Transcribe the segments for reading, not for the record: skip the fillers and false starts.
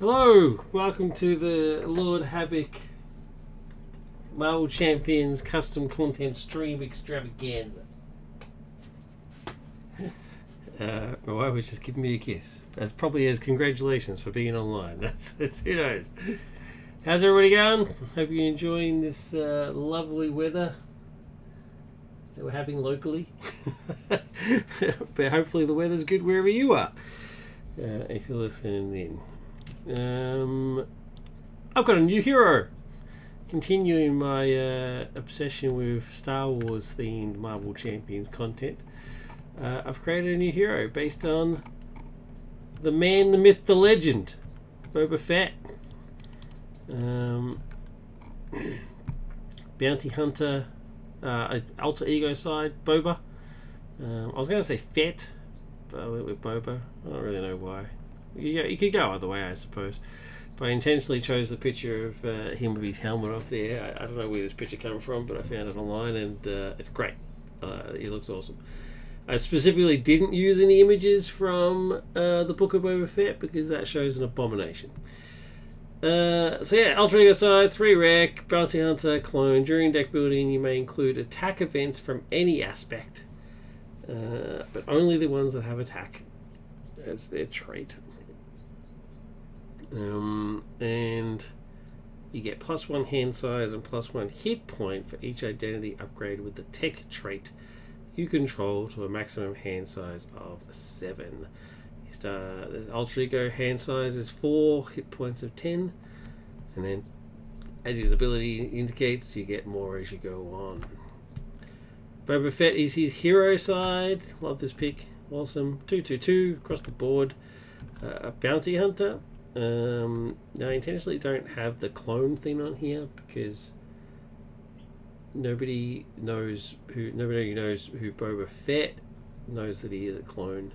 Hello, welcome to the Lord Havoc Marvel Champions custom content stream extravaganza. My wife was just giving me a kiss. That's probably as congratulations for being online. That's who knows. How's everybody going? Hope you're enjoying this lovely weather that we're having locally. But hopefully the weather's good wherever you are. If you're listening in. I've got a new hero. Continuing my obsession with Star Wars themed Marvel Champions content, I've created a new hero based on the man, the myth, the legend, Boba Fett. Bounty hunter, alter ego side, Boba. I was going to say Fett, but I went with Boba. I don't really know why. You could go either way, I suppose. But I intentionally chose the picture of him with his helmet off there. I don't know where this picture came from, but I found it online, and it's great. He looks awesome. I specifically didn't use any images from the Book of Boba Fett because that shows an abomination. So yeah, alter ego side, 3 rec, bounty hunter, clone. During deck building, you may include attack events from any aspect, but only the ones that have attack as their trait. And you get +1 hand size and +1 hit point for each identity upgrade with the tech trait you control to a maximum hand size of 7. The alter ego hand size is 4, hit points of 10, and then as his ability indicates, you get more as you go on. Boba Fett is his hero side. Love this pick. Awesome. 2/2/2 across the board. A bounty hunter. Now I intentionally don't have the clone thing on here because nobody knows who Boba Fett knows that he is a clone.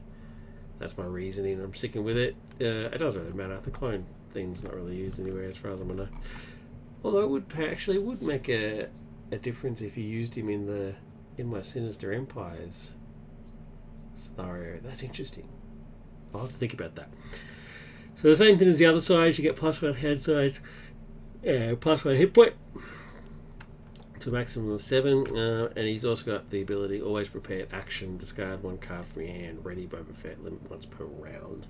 That's my reasoning. I'm sticking with it. It doesn't really matter. The clone thing's not really used anywhere as far as I know. Although it would make a difference if you used him in my Sinister Empires scenario. That's interesting. I'll have to think about that. So the same thing as the other side, you get +1 hand size, +1 hit point to a maximum of 7, and he's also got the ability always prepared action, discard 1 card from your hand, ready Boba Fett, limit once per round.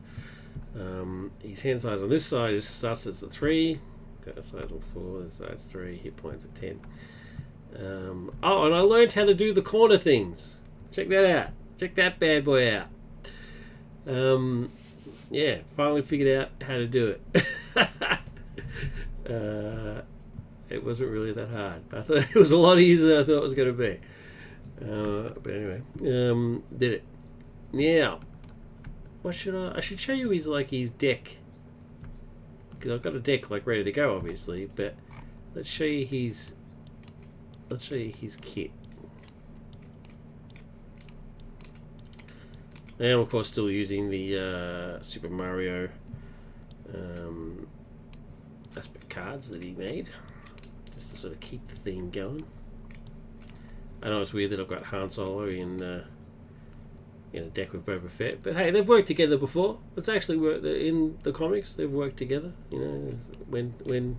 His hand size on this side is sus as the 3, that size of 4, this side's 3, hit points of 10. And I learned how to do the corner things. Check that out. Check that bad boy out. Yeah, finally figured out how to do it. It wasn't really that hard. I thought it was a lot easier than I thought it was going to be. But anyway, did it. Now, what should I should show you his deck. Because I've got a deck ready to go, obviously. But let's show you his kit. I am, of course, still using the Super Mario aspect cards that he made, just to sort of keep the theme going. I know it's weird that I've got Han Solo in a deck with Boba Fett, but hey, they've worked together before. It's actually worked in the comics. They've worked together. You know, when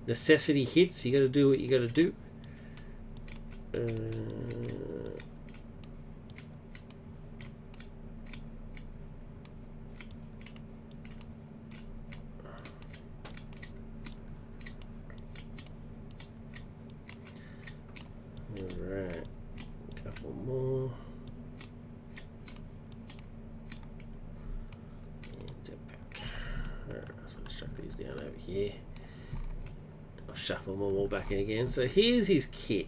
necessity hits, you got to do what you got to do. Alright, a couple more. Alright, so let's chuck these down over here. I'll shuffle them all back in again. So here's his kit.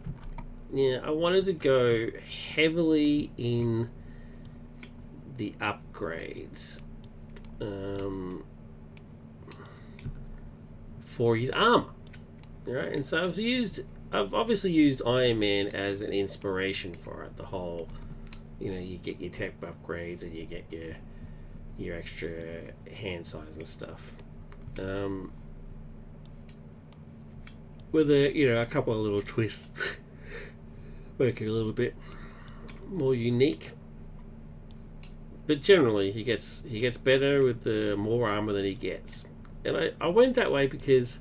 Now, I wanted to go heavily in the upgrades for his armor. Alright, and so I've obviously used Iron Man as an inspiration for it. The whole, you get your tech upgrades and you get your extra hand size and stuff. With a couple of little twists, make it a little bit more unique. But generally, he gets better with the more armor that he gets. And I went that way because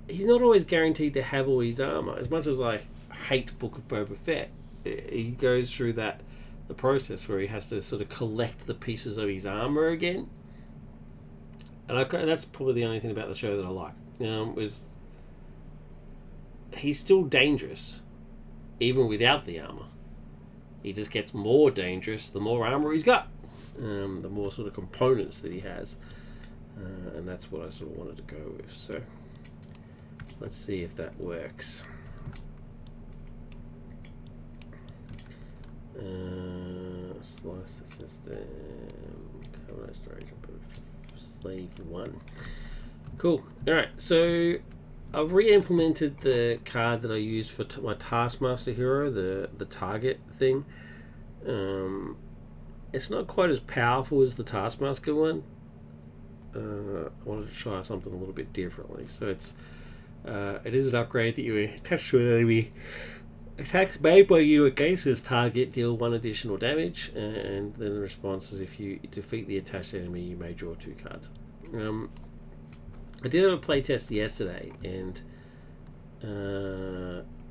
he's not always guaranteed to have all his armor. As much as I hate Book of Boba Fett, he goes through the process where he has to sort of collect the pieces of his armor again. And that's probably the only thing about the show that I like. Was he's still dangerous, even without the armor. He just gets more dangerous the more armor he's got, the more sort of components that he has, and that's what I sort of wanted to go with. So let's see if that works. Slice the system. Cover restoration. Slave 1. Cool. Alright, so I've re-implemented the card that I used for my Taskmaster hero, the target thing. It's not quite as powerful as the Taskmaster one. I wanted to try something a little bit differently. So it is an upgrade that you attach to an enemy. Attacks made by you against this target deal 1 additional damage, and then the response is if you defeat the attached enemy, you may draw 2 cards. I did have a playtest yesterday, and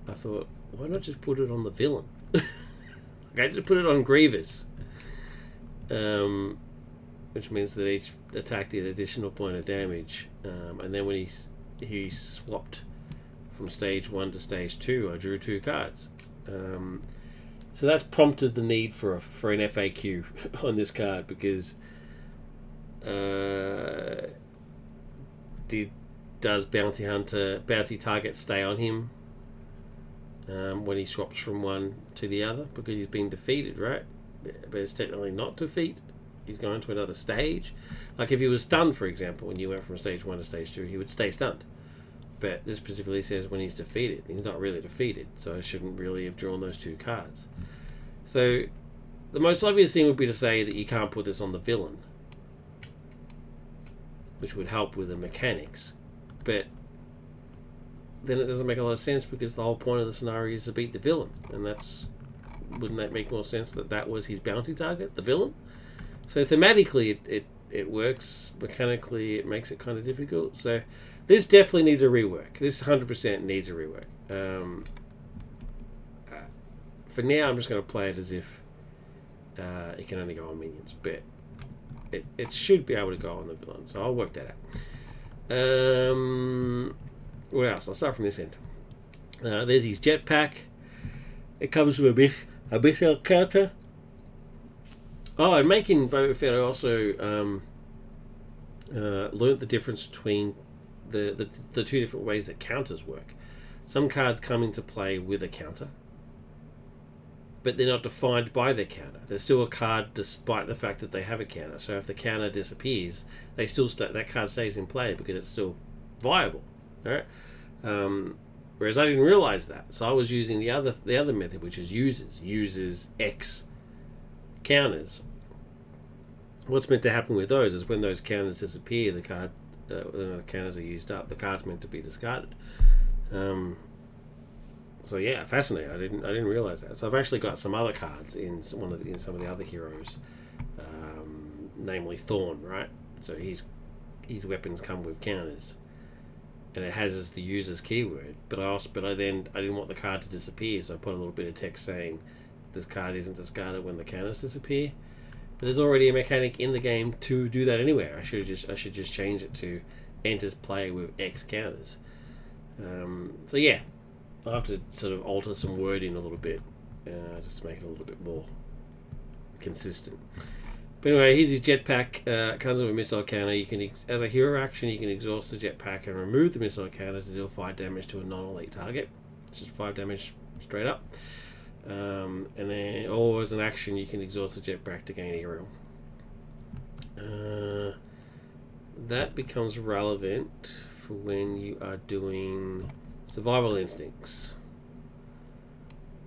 I thought, why not just put it on the villain? I just put it on Grievous, which means that each attack did an additional point of damage, and then when he swapped from stage 1 to stage 2, I drew 2 cards. So that's prompted the need for an FAQ on this card, because does bounty target stay on him when he swaps from one to the other, because he's been defeated, right? But it's technically not defeat. He's going to another stage. Like if he was stunned, for example, when you went from stage 1 to stage 2, he would stay stunned. But this specifically says when he's defeated. He's not really defeated, so I shouldn't really have drawn those 2 cards. So the most obvious thing would be to say that you can't put this on the villain, which would help with the mechanics. But then it doesn't make a lot of sense, because the whole point of the scenario is to beat the villain. And wouldn't that make more sense that was his bounty target, the villain? So thematically it works. Mechanically it makes it kind of difficult. So this definitely needs a rework. This 100% needs a rework. For now, I'm just going to play it as if it can only go on minions, but it should be able to go on the villain. So I'll work that out. What else? I'll start from this end. There's his jetpack. It comes with a missile counter. Oh, and making Boba Fett, I also learned the difference between the 2 different ways that counters work. Some cards come into play with a counter, but they're not defined by their counter. They're still a card despite the fact that they have a counter. So if the counter disappears, they still that card stays in play because it's still viable. All right. Whereas I didn't realize that, so I was using the other method, which is uses X counters. What's meant to happen with those is when those counters disappear, the counters are used up. The card's meant to be discarded. So yeah, fascinating. I didn't realize that. So I've actually got some other cards in some of the other heroes, namely Thorn. Right. So his weapons come with counters, and it has the user's keyword. But I didn't want the card to disappear, so I put a little bit of text saying this card isn't discarded when the counters disappear. But there's already a mechanic in the game to do that anyway. I should just change it to enters play with X counters. So yeah, I'll have to sort of alter some wording a little bit, just to make it a little bit more consistent. But anyway, here's his jetpack. It comes with a missile counter. You can, as a hero action, you can exhaust the jetpack and remove the missile counter to deal 5 damage to a non-elite target. It's just 5 damage straight up. And then, or as an action, you can exhaust the jetpack to gain aerial. That becomes relevant for when you are doing survival instincts.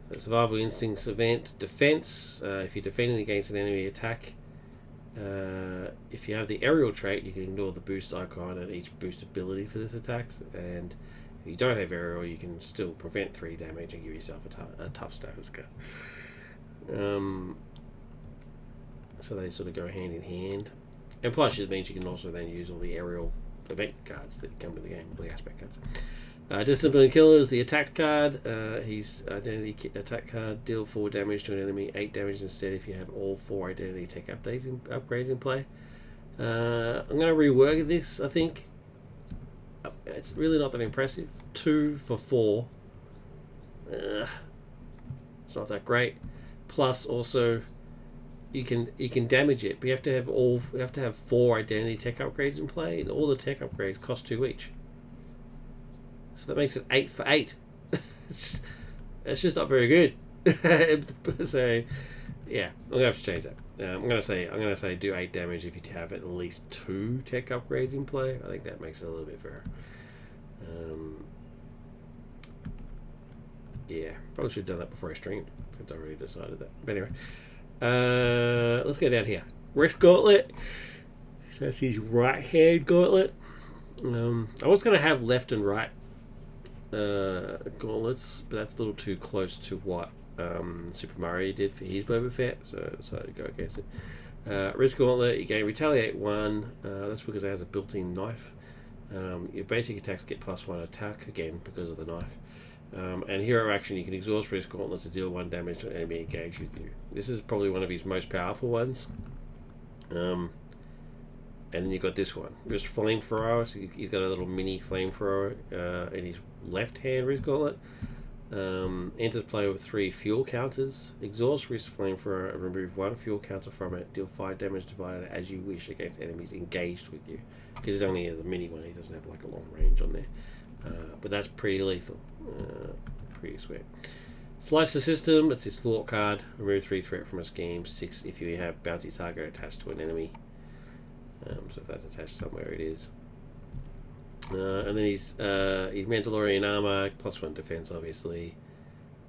So survival instincts event defense. If you're defending against an enemy attack, if you have the aerial trait, you can ignore the boost icon at each boost ability for this attack. And if you don't have aerial, you can still prevent 3 damage and give yourself a tough status card. So they sort of go hand in hand. And plus, it means you can also then use all the aerial event cards that come with the game, all the aspect cards. Discipline Killer is the attack card. He's identity attack card. Deal 4 damage to an enemy, 8 damage instead if you have all 4 identity tech upgrades in play. I'm going to rework this, I think. It's really not that impressive. 2 for 4. It's not that great. Plus, also, you can damage it, but you have to have 4 identity tech upgrades in play, and all the tech upgrades cost 2 each. So that makes it 8 for 8. it's just not very good. So yeah, I'm gonna have to change that. I'm gonna say do 8 damage if you have at least 2 tech upgrades in play. I think that makes it a little bit fairer. Yeah, probably should have done that before I streamed, since I already decided that. But anyway, let's go down here. Wrist gauntlet. So that's his right hand gauntlet. I was going to have left and right gauntlets, but that's a little too close to what Super Mario did for his Boba Fett, so I decided to go against it. Wrist gauntlet, you gain retaliate 1. That's because it has a built-in knife. Your basic attacks get +1 attack, again because of the knife. And hero action, you can exhaust Wrist Gauntlet to deal 1 damage to an enemy engaged with you. This is probably one of his most powerful ones. And then you've got this one, Wrist Flamethrower. So he's got a little mini flamethrower in his left hand Wrist Gauntlet. Enters play with 3 fuel counters. Exhaust Wrist Flamethrower and remove 1 fuel counter from it. Deal 5 damage divided as you wish against enemies engaged with you. Because it's only a mini one, he doesn't have like a long range on there. But that's pretty lethal. Pretty sweet. Slice the System, that's his thwart card. Remove 3 threat from a scheme, 6 if you have bounty target attached to an enemy. So if that's attached somewhere, it is. And then his Mandalorian armor, +1 defense, obviously.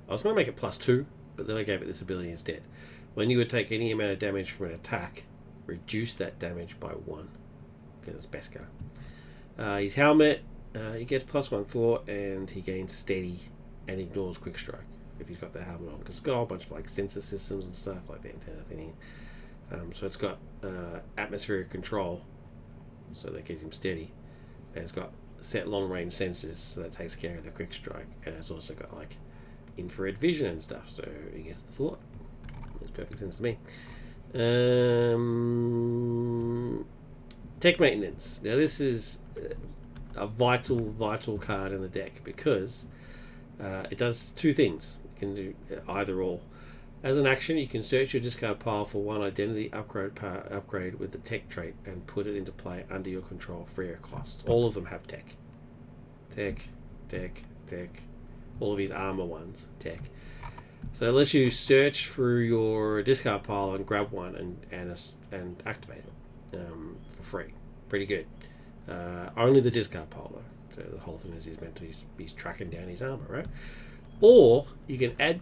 I was going to make it +2, but then I gave it this ability instead. When you would take any amount of damage from an attack, reduce that damage by 1. Because it's Beskar. His helmet, he gets +1 thwart, and he gains steady and ignores quick strike if he's got the helmet on. Because it's got a whole bunch of like sensor systems and stuff like the antenna thing. So it's got atmospheric control, so that keeps him steady. And it's got set long range sensors, so that takes care of the quick strike. And it's also got like infrared vision and stuff, so he gets the thwart. Makes perfect sense to me. Tech maintenance. Now this is a vital card in the deck because it does 2 things. You can do either or. As an action, you can search your discard pile for 1 identity upgrade with the tech trait and put it into play under your control free of cost. All of them have tech. Tech. All of these armor ones, tech. So it lets you search through your discard pile and grab one and activate it for free. Pretty good. Only the discard pile though. So the whole thing is he's tracking down his armor, right? Or you can add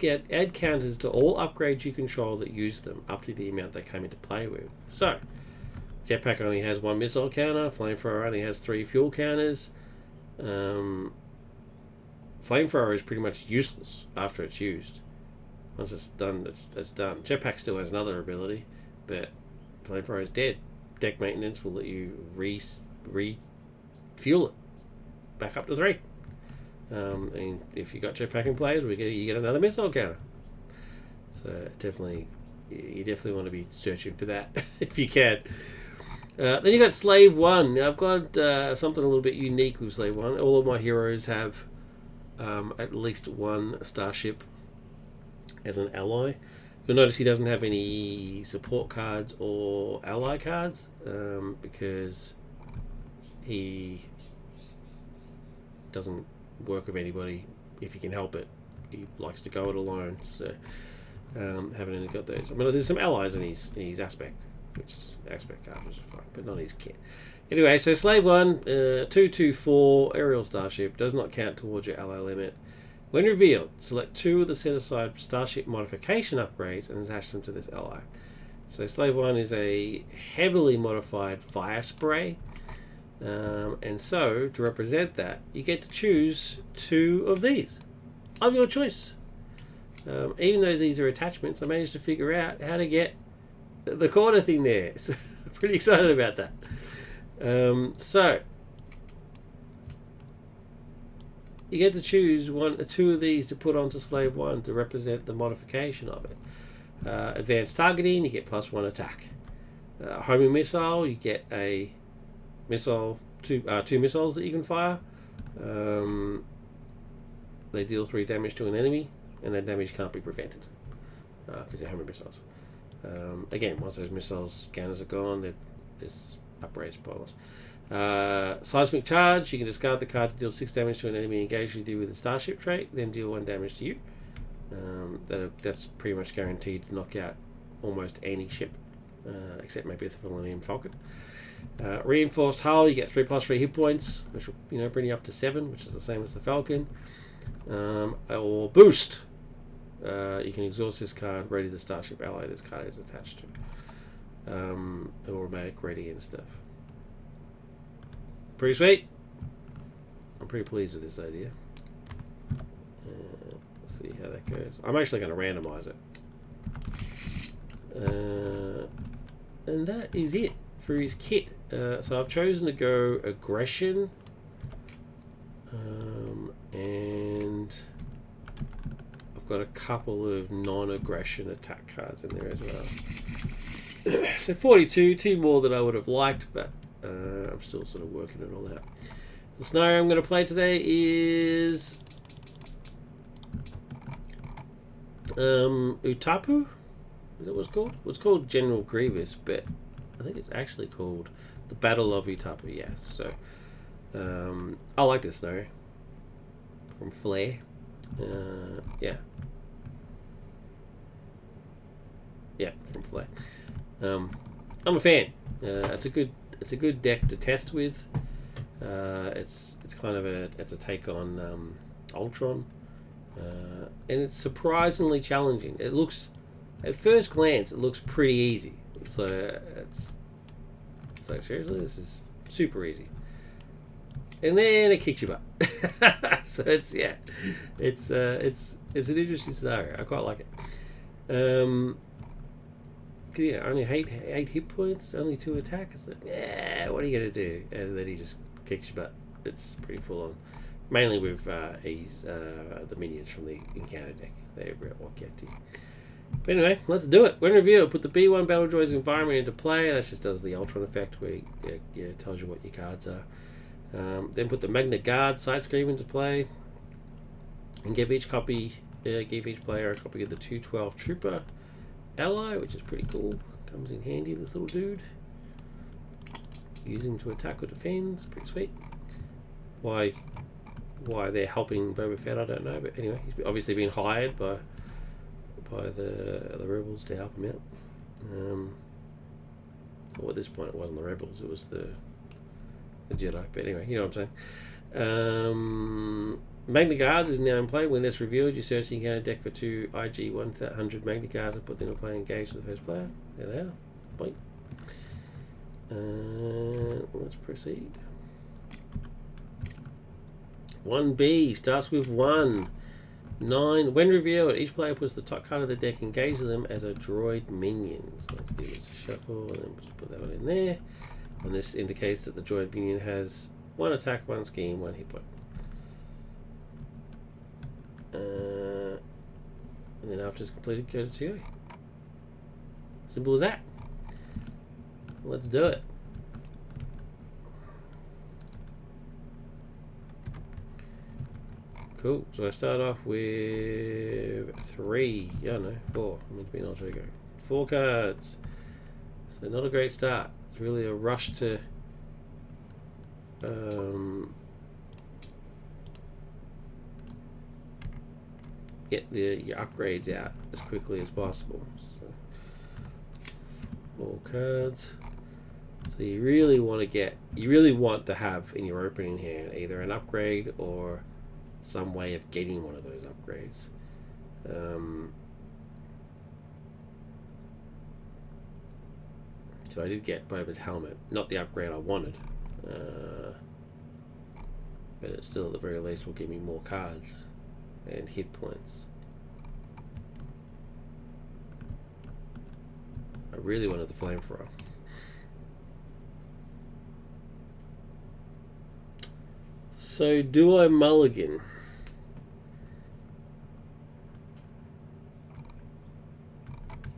counters to all upgrades you control that use them up to the amount they came into play with. So Jetpack only has 1 missile counter. Flamethrower only has 3 fuel counters. Flamethrower is pretty much useless after it's used. Once it's done, it's done. Jetpack still has another ability, but Flamethrower is dead. Deck maintenance will let you refuel it back up to 3. And if you got jetpacking players, you get another missile counter. So you definitely want to be searching for that if you can. Then you got Slave 1. Now, I've got something a little bit unique with Slave 1. All of my heroes have at least 1 starship as an ally. You'll notice he doesn't have any support cards or ally cards because he doesn't work with anybody if he can help it. He likes to go it alone, so haven't really got those. I mean, there's some allies in his aspect, which is aspect cards, which is fine, but not his kit. Anyway, so Slave 1, 224 aerial starship, does not count towards your ally limit. When revealed, select 2 of the set aside starship modification upgrades and attach them to this ally. So Slave 1 is a heavily modified fire spray. And so, to represent that, you get to choose 2 of these of your choice. Even though these are attachments, I managed to figure out how to get the corner thing there. So pretty excited about that. So you get to choose one or two of these to put onto Slave 1 to represent the modification of it. Advanced targeting, you get +1 attack. Homing missile, you get a missile, two missiles that you can fire. They deal 3 damage to an enemy, and that damage can't be prevented because they're homing missiles. Again, once those missiles scanners are gone, this upgrades pointless. Seismic charge, you can discard the card to deal 6 damage to an enemy engaged with you with a starship trait, then deal 1 damage to you. That's pretty much guaranteed to knock out almost any ship, except maybe the Millennium Falcon. Reinforced hull, you get 3+3 hit points, which will bring you up to 7, which is the same as the Falcon. Or boost, you can exhaust this card, ready the starship ally this card is attached to. Or make ready and stuff. Pretty sweet. I'm pretty pleased with this idea. Let's see how that goes. I'm actually going to randomize it. And that is it for his kit. So I've chosen to go aggression. And I've got a couple of non-aggression attack cards in there as well. So 42, 2 more than I would have liked, but I'm still sort of working it all out. The scenario I'm going to play today is Utapu. Is that what it's called? Well, it's called General Grievous, but I think it's actually called the Battle of Utapu. Yeah, so I like this scenario from Flare. Yeah, from Flare. I'm a fan. It's a good deck to test with. It's kind of a take on Ultron, and it's surprisingly challenging. It looks, at first glance, it looks pretty easy. So it's like, seriously, this is super easy. And then it kicks you butt. So it's an interesting scenario. I quite like it. Yeah, only 8 hit points, only 2 attack. It's like, yeah, what are you gonna do? And then he just kicks your butt. It's pretty full on. Mainly with the minions from the encounter deck. They walk out to you. But anyway, let's do it. When review, put the B1 Battle Droids environment into play. That just does the Ultron effect where it tells you what your cards are. Then put the Magna Guard side screen into play, and give each player a copy of the 212 Trooper ally, which is pretty cool. Comes in handy, this little dude. Use him to attack or defend. It's pretty sweet. Why they're helping Boba Fett, I don't know, but anyway, he's obviously been hired by the rebels to help him out. Well, at this point, it wasn't the rebels; it was the Jedi. But anyway, you know what I'm saying. Magna Guards is now in play. When this revealed, you search the encounter deck for 2 IG 100 Magna Guards and put them in play engaged with the first player. There they are. Point. Let's proceed. 1B starts with 1. 9. When revealed, each player puts the top card of the deck, engages them as a droid minion. So let's give this a shuffle and then just put that one in there. And this indicates that the droid minion has 1 attack, 1 scheme, 1 hit point. And then after it's completed, go to 2A. Simple as that. Let's do it. Cool. So I start off with 3. Yeah, no, 4. I'm meant to be an alter ego. 4 cards. So not a great start. It's really a rush to get your upgrades out as quickly as possible. So 4 cards. So you really want to have in your opening hand either an upgrade or some way of getting one of those upgrades. So I did get Boba's helmet, not the upgrade I wanted, but it still at the very least will give me more cards and hit points. I really wanted the flamethrower. So do I mulligan?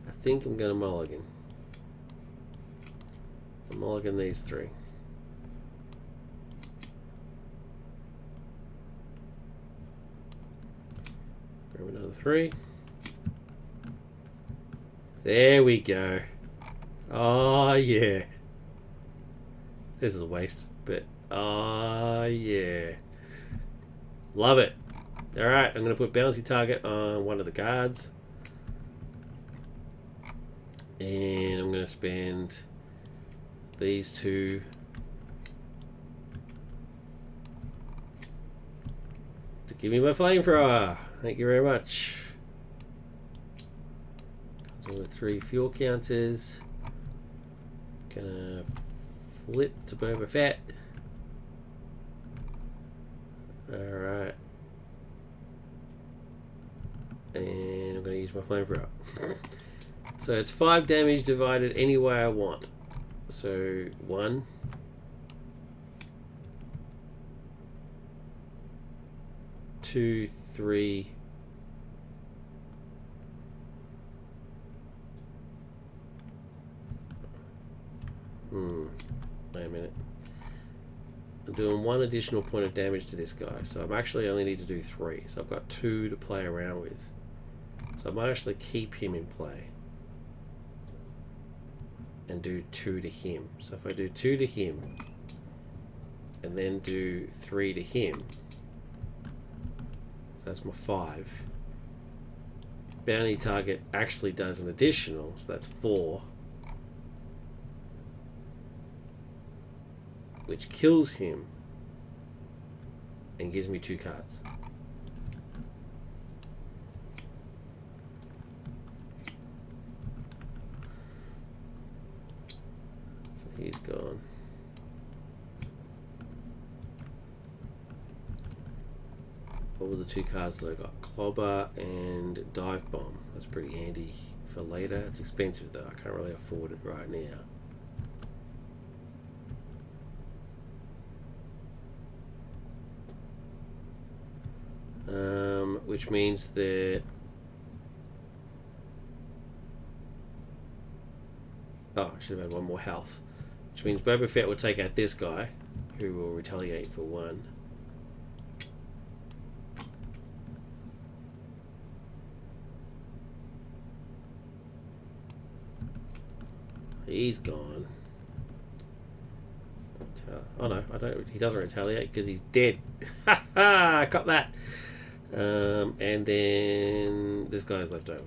I think I'm going to mulligan. I'll mulligan these three. Grab another three. There we go. Oh yeah. This is a waste, but oh yeah. Love it. Alright, I'm going to put bouncy target on one of the guards. And I'm going to spend these two to give me my flamethrower. Thank you very much. So with 3 fuel counters. Gonna flip to Boba Fett. Alright. And I'm gonna use my flamethrower. So it's 5 damage divided any way I want. So 1, 2, 3. Wait a minute. I'm doing 1 additional point of damage to this guy, so I actually only need to do 3. So I've got 2 to play around with. So I might actually keep him in play and do 2 to him. So if I do 2 to him and then do 3 to him, so that's my 5. Bounty target actually does an additional, so that's 4. Which kills him and gives me 2 cards. So he's gone. What were the 2 cards that I got? Clobber and Dive Bomb. That's pretty handy for later. It's expensive though. I can't really afford it right now. Which means that I should have had 1 more health. Which means Boba Fett will take out this guy, who will retaliate for 1. He's gone. Oh no, I don't. He doesn't retaliate because he's dead. Ha ha! I got that. And then this guy's left over.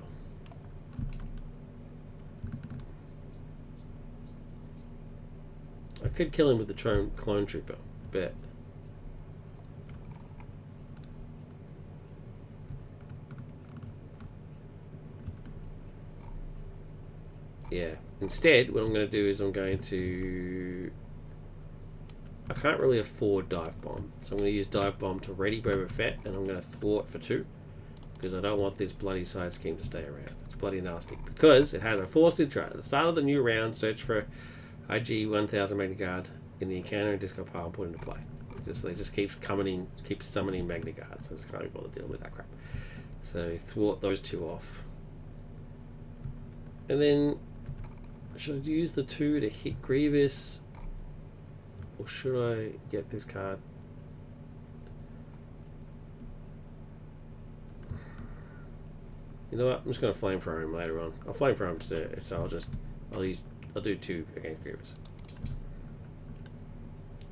I could kill him with the clone trooper, but yeah. Instead, what I'm going to do is I'm going to. I can't really afford Dive Bomb, so I'm going to use Dive Bomb to ready Boba Fett, and I'm going to thwart for 2, because I don't want this bloody side scheme to stay around. It's bloody nasty, because it has a forced intro. At the start of the new round, search for IG 1000 Magna Guard in the encounter and disco pile and put into play. It just keeps summoning Magna Guard, so I just can't be bothered dealing with that crap. So thwart those 2 off. And then, should I use the 2 to hit Grievous? Or should I get this card? You know what? I'm just going to flamethrower him later on. I'll flamethrower him today, so I'll do 2 against Grievous.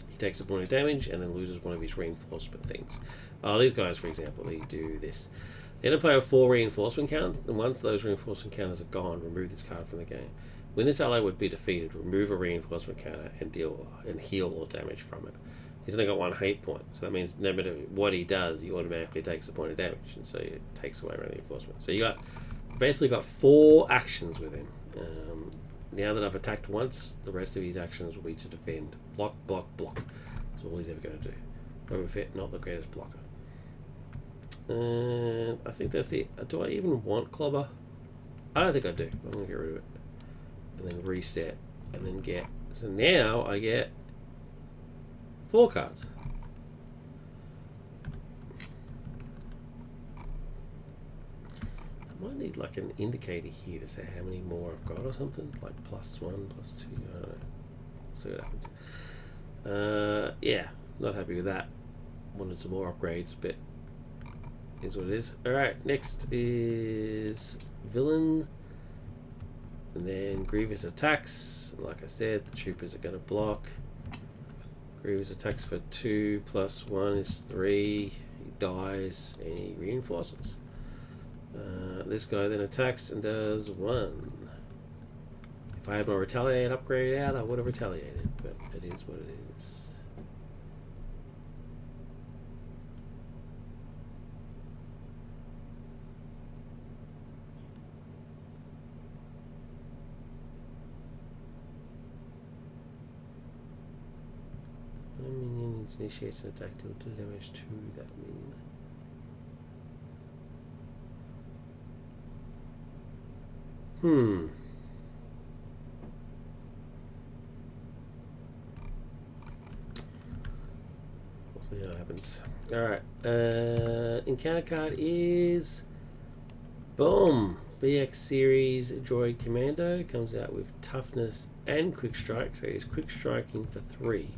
He takes a point of damage and then loses 1 of his reinforcement things. These guys, for example, they do this. The end of play have 4 reinforcement counters, and once those reinforcement counters are gone, remove this card from the game. When this ally would be defeated, remove a reinforcement counter and heal all damage from it. He's only got 1 hate point, so that means no matter what he does, he automatically takes a point of damage, and so it takes away reinforcement. So you basically got 4 actions with him. Now that I've attacked once, the rest of his actions will be to defend. Block, block, block. That's all he's ever going to do. Boba Fett, not the greatest blocker. And I think that's it. Do I even want Clobber? I don't think I do. I'm going to get rid of it. And then reset. And then get... So now I get 4 cards. I might need like an indicator here to say how many more I've got or something, like +1, +2, I don't know. Let's see what happens. Yeah, not happy with that. Wanted some more upgrades, but is what it is. Alright, next is villain. And then Grievous attacks. Like I said, the troopers are going to block. Grievous attacks for 2 + 1 is 3. He dies and he reinforces. This guy then attacks and does 1. If I had my retaliate upgrade out, I would have retaliated, but it is what it is. One minion initiates an attack to do damage to that minion. We'll see how it happens. Alright. Encounter card is boom! BX series droid commando. Comes out with toughness and quick strike, so he's quick striking for 3.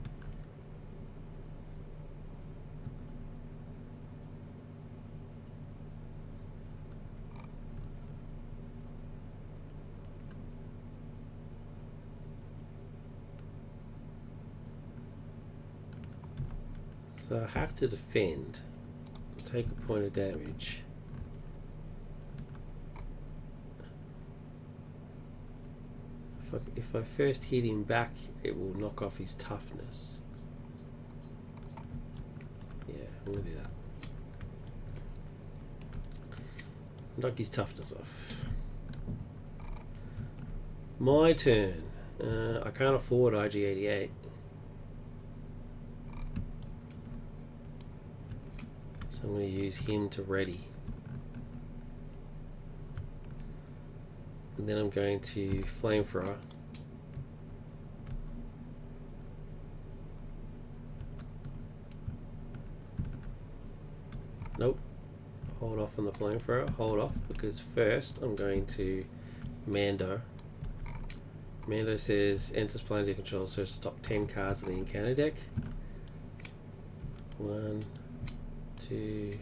So I have to defend, take a point of damage. If I first hit him back, it will knock off his toughness. Yeah, I'm going to do that. Knock his toughness off. My turn. I can't afford IG-88. So I'm going to use him to ready. And then I'm going to flamethrower. Nope. Hold off on the flamethrower. Hold off, because first I'm going to Mando. Mando says enters planar control, so it's the top 10 cards of the encounter deck. 1, 2,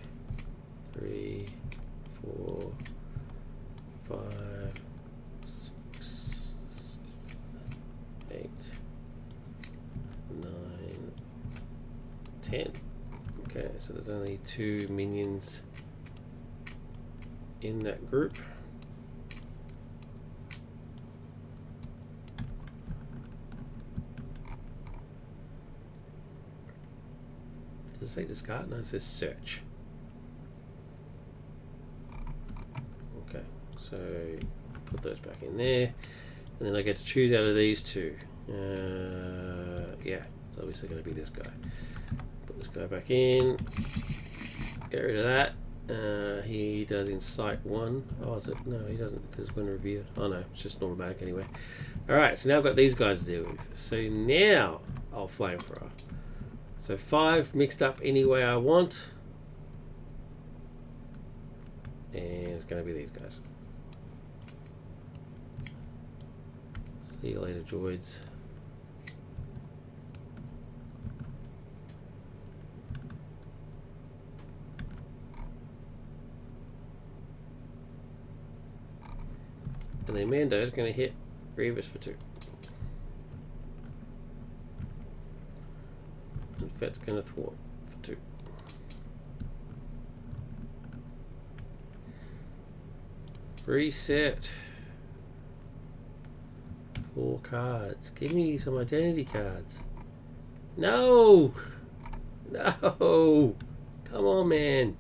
3, 4, 5, 6, 7, 8, 9, 10. Okay, so there's only 2 minions in that group. Does it say discard? No, it says search. Okay, so put those back in there, and then I get to choose out of these 2. Yeah, it's obviously going to be this guy. Put this guy back in. Get rid of that. He does incite 1. Oh, is it? No, he doesn't, because it's when revealed. Oh no, it's just normal magic anyway. Alright, so now I've got these guys to deal with. So now I'll flamethrower. So 5 mixed up any way I want. And it's going to be these guys. See you later, droids. And then Mando is going to hit Grievous for 2. And Fett's going to thwart for 2. Reset. 4 cards. Give me some identity cards. No! No! Come on, man.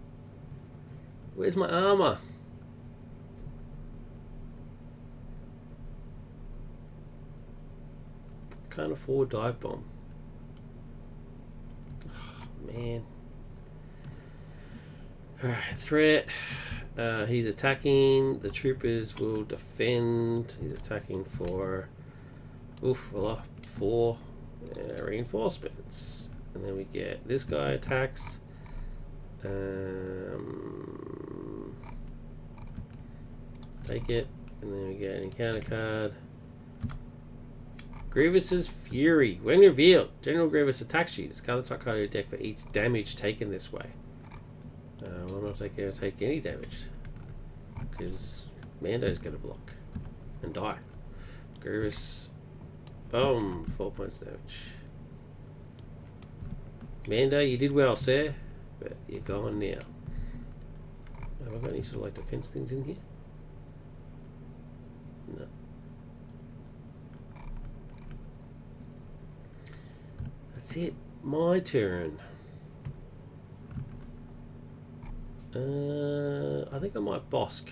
Where's my armor? Can't afford dive bomb. Oh, man. Alright, threat. He's attacking. The troopers will defend. He's attacking for 4 reinforcements. And then we get this guy attacks. Take it. And then we get an encounter card. Grievous's Fury. When revealed, General Grievous attacks you. Discard the top card of your deck for each damage taken this way. I'm not going to take any damage. Because Mando's going to block. And die. Grievous. Boom. 4 points damage. Mando, you did well, sir. But you're gone now. Have I got any sort of like defense things in here? No. That's it. My turn. I think I might Bosk.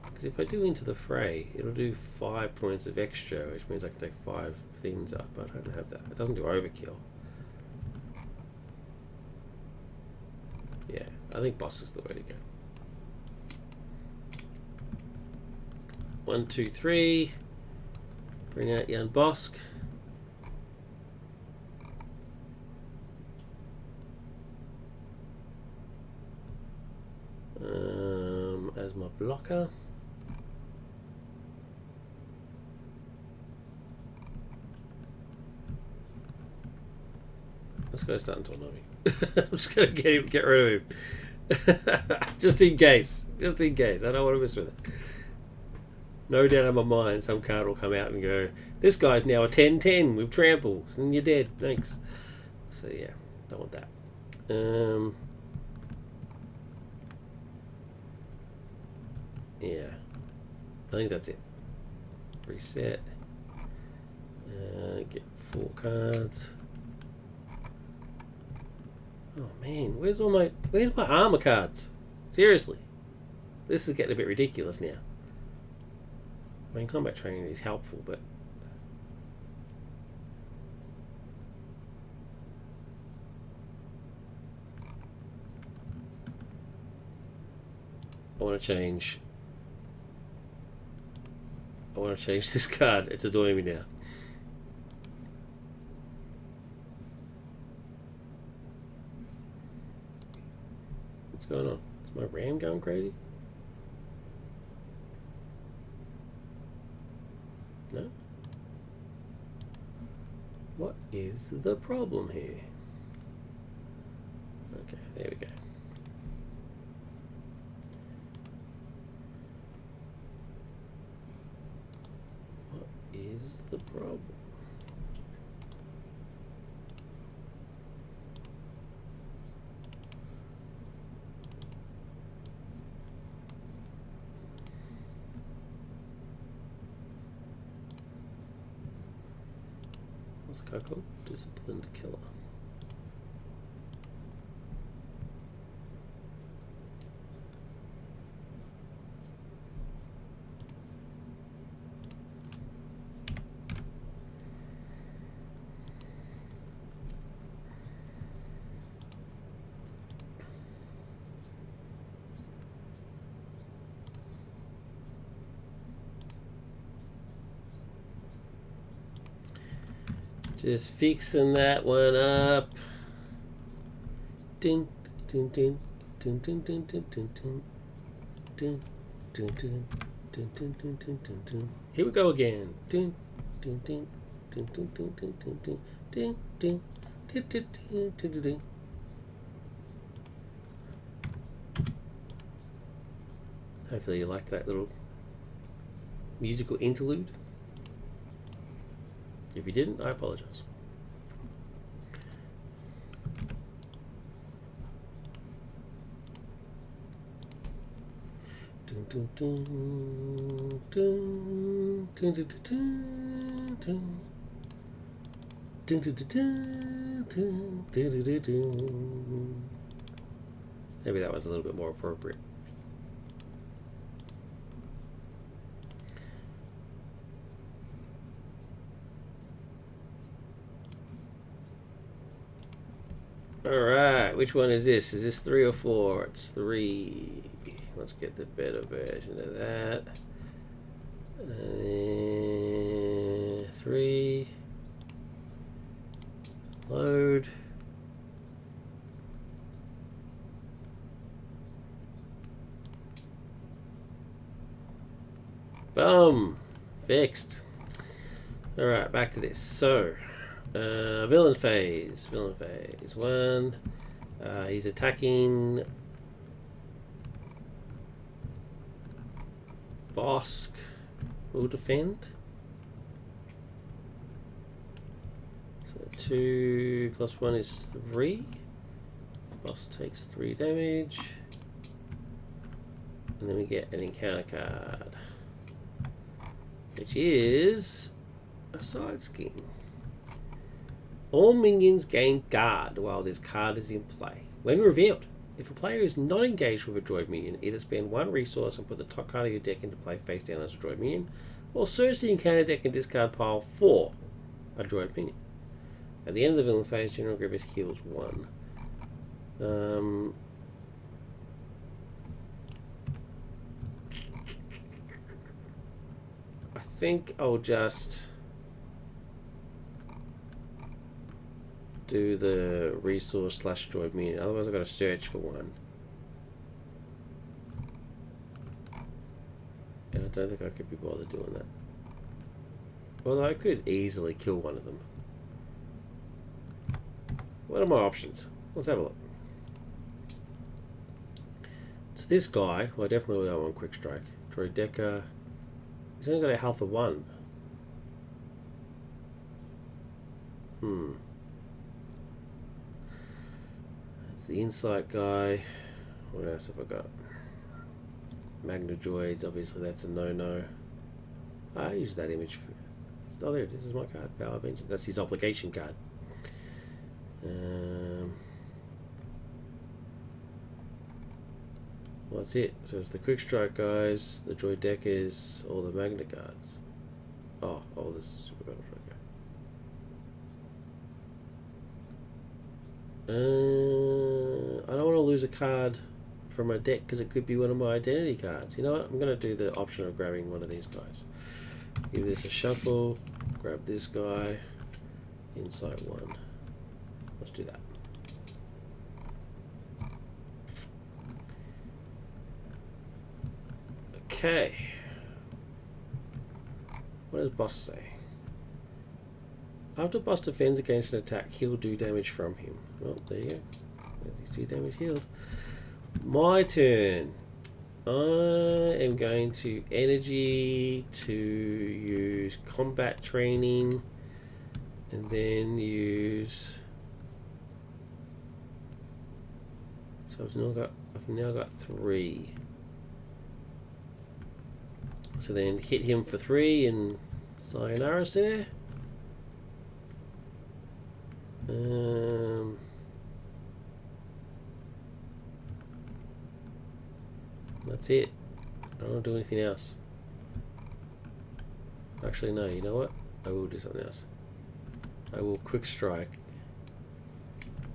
Because if I do Into the Fray, it'll do 5 points of extra, which means I can take 5 things up, but I don't have that. It doesn't do overkill. Yeah, I think Bosk is the way to go. 1, 2, 3. Bring out Jan Bosk. As my blocker. This guy's starting to annoy me. I'm just gonna get rid of him. Just in case. Just in case. I don't want to mess with it. No doubt in my mind some card will come out and go, this guy's now a 10-10 with tramples and you're dead. Thanks. So yeah, don't want that. Yeah. I think that's it. Reset. Get 4 cards. Oh man, where's my armor cards? Seriously. This is getting a bit ridiculous now. I mean, combat training is helpful, but I want to change this card. It's annoying me now. What's going on? Is my RAM going crazy? No? What is the problem here? Okay, there we go. What is the problem? What's the card called? Disciplined Killer. Just fixing that one up. Ding, ding, ding, ding, ding, ding, ding, ding, ding, ding, ding, ding, ding, ding, ding, ding, ding, ding. Here we go again. Ding, ding, ding, ding, ding, ding, ding, ding, ding, ding, ding, ding, ding, ding, ding, ding. Hopefully you liked that little musical interlude. If you didn't, I apologize. Dun, dun, dun, dun, dun, dun, dun, dun. Dun, dun, dun, dun, dun, dun, dun, dun. Maybe that one's a little bit more appropriate. Alright, which one is this? Is this 3 or 4? It's 3. Let's get the better version of that. 3. Load. Boom. Fixed. Alright, back to this. So, villain phase. Villain phase 1. He's attacking Bosk. Will defend. So 2 plus 1 is 3. Boss takes 3 damage. And then we get an encounter card, which is a side scheme. All minions gain guard while this card is in play. When revealed, if a player is not engaged with a droid minion, either spend 1 resource and put the top card of your deck into play face down as a droid minion, or search the encounter deck and discard pile for a droid minion. At the end of the villain phase, General Grievous heals 1. I think I'll just do the resource / droid minion. Otherwise, I've got to search for one. And I don't think I could be bothered doing that. Although I could easily kill one of them. What are my options? Let's have a look. It's this guy. Well, I definitely don't want Quick Strike. Droid Decker. He's only got a health of 1. That's the Insight guy. What else have I got? Magnadroids, obviously that's a no-no. I use that image for... Oh, there it is. This is my card. Power of Engine. That's his obligation card. Well, that's it. So it's the Quick Strike guys, the Droid Deckers, all the Magna Guards. Oh, all this Super Battle Strike. I don't want to lose a card from my deck because it could be one of my identity cards. You know what? I'm going to do the option of grabbing one of these guys. Give this a shuffle. Grab this guy. Insight 1. Let's do that. Okay. What does boss say? After boss defends against an attack, he'll do damage from him. Well, there you go. There's his 2 damage healed. My turn. I am going to energy to use combat training and then use... So I've now got 3. So then hit him for 3 and sayonara there. That's it. I don't want to do anything else. Actually, no, you know what? I will do something else. I will Quick Strike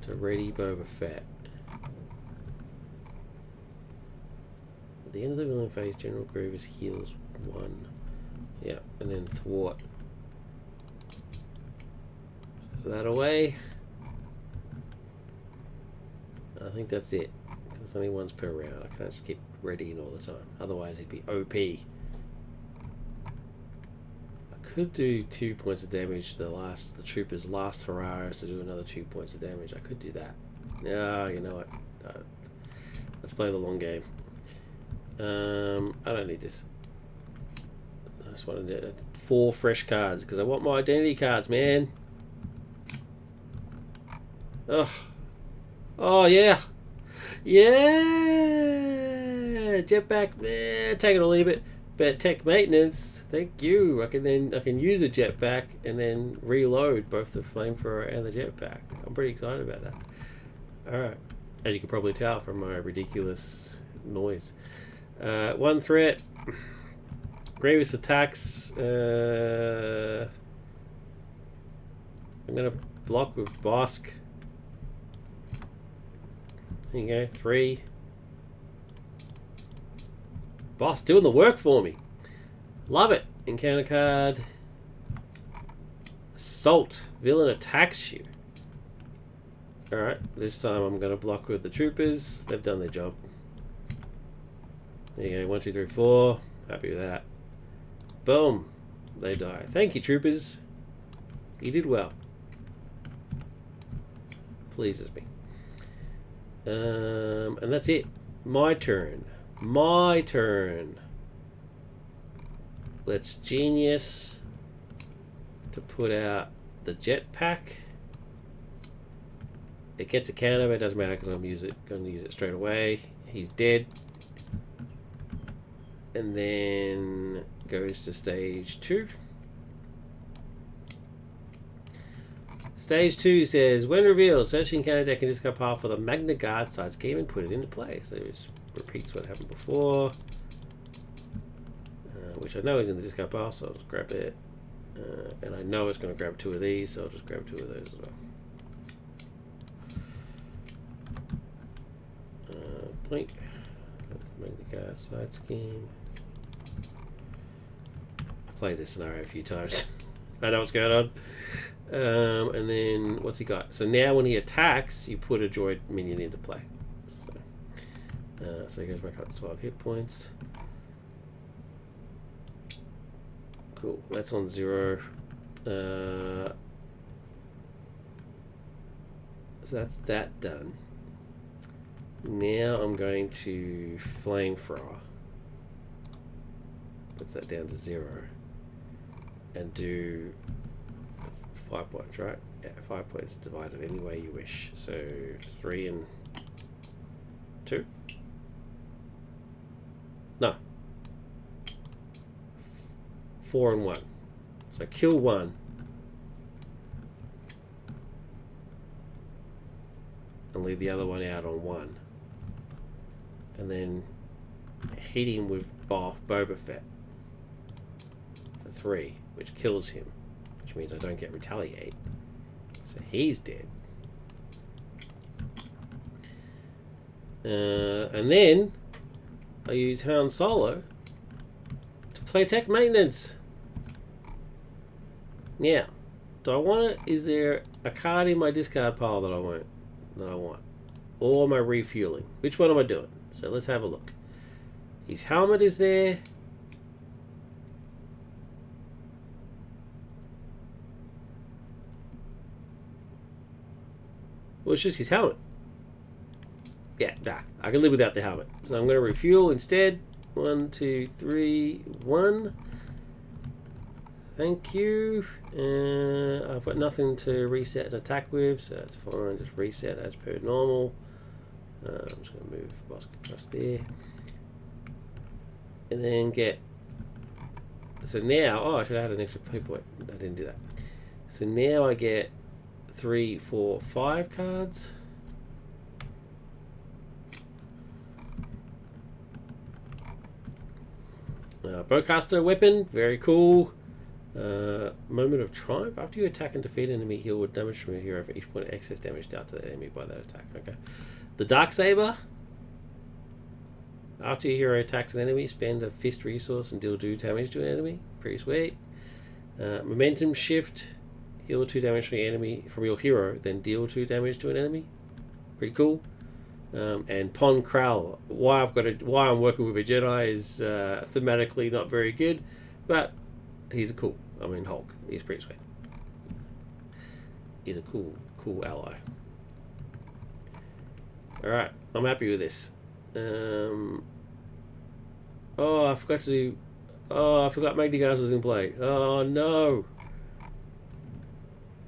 to ready Boba Fett. At the end of the villain phase, General Grievous heals 1. Yeah, and then thwart that away. I think that's it. There's only once per round. I can't just keep readying all the time. Otherwise, it'd be OP. I could do 2 points of damage. The trooper's last hurrah is to do another 2 points of damage. I could do that. No, you know what? Let's play the long game. I don't need this. I just want to do 4 fresh cards because I want my identity cards, man. Ugh. Oh yeah, yeah. Jetpack, man. Take it or leave it. But tech maintenance, thank you. I can use a jetpack and then reload both the flamethrower and the jetpack. I'm pretty excited about that. All right, as you can probably tell from my ridiculous noise. 1 threat. Grievous attacks. I'm gonna block with Bosk. There you go, 3. Boss doing the work for me. Love it. Encounter card. Assault. Villain attacks you. Alright, this time I'm going to block with the troopers. They've done their job. There you go, 1, 2, 3, 4. Happy with that. Boom. They die. Thank you, troopers. You did well. Pleases me. And that's it. My turn. My turn. Let's genius to put out the jetpack. It gets a counter, but it doesn't matter because I'm going to use it straight away. He's dead. And then goes to stage 2. Stage 2 says, when revealed, search the encounter deck and discard pile for the Magna Guard side scheme and put it into play. So it just repeats what happened before. Which I know is in the discard pile, so I'll just grab it. And I know it's going to grab 2 of these, so I'll just grab 2 of those as well. Blink. That's the Magna Guard side scheme. I've played this scenario a few times. I know what's going on. And then what's he got? So now when he attacks, you put a droid minion into play. So he goes back up to 12 hit points. Cool. That's on 0. So that's that done. Now I'm going to flamethrower. Puts that down to 0. And do 5 points, right? Yeah, 5 points divided any way you wish. So 3 and 2. No. 4 and 1. So kill 1. And leave the other one out on 1. And then hit him with Boba Fett for 3, which kills him. Which means I don't get retaliate. So he's dead. And then I use Han Solo to play tech maintenance. Now, do I want it? Is there a card in my discard pile that I want? Or am I refueling? Which one am I doing? So let's have a look. His helmet is there. Well, it's just his helmet. Yeah, nah, I can live without the helmet. So I'm going to refuel instead. 1, 2, 3, 1. Thank you. I've got nothing to reset an attack with, so that's fine. Just reset as per normal. I'm just going to move Bosk across there. And then get... So now... Oh, I should have had an extra point. I didn't do that. So now I get 3, 4, 5 cards. Bowcaster weapon, very cool. Moment of triumph. After you attack and defeat an enemy, heal with damage from your hero for each point of excess damage dealt to the enemy by that attack. Okay. The Darksaber. After your hero attacks an enemy, spend a fist resource and deal 2 damage to an enemy. Pretty sweet. Momentum shift. Heal 2 damage from your enemy from your hero, then deal 2 damage to an enemy. Pretty cool. And Pon Krell. Why I'm working with a Jedi is thematically not very good, but he's Hulk. He's pretty sweet. He's a cool ally. All right, I'm happy with this. I forgot to do. Oh, I forgot Magna Guard was in play. Oh no!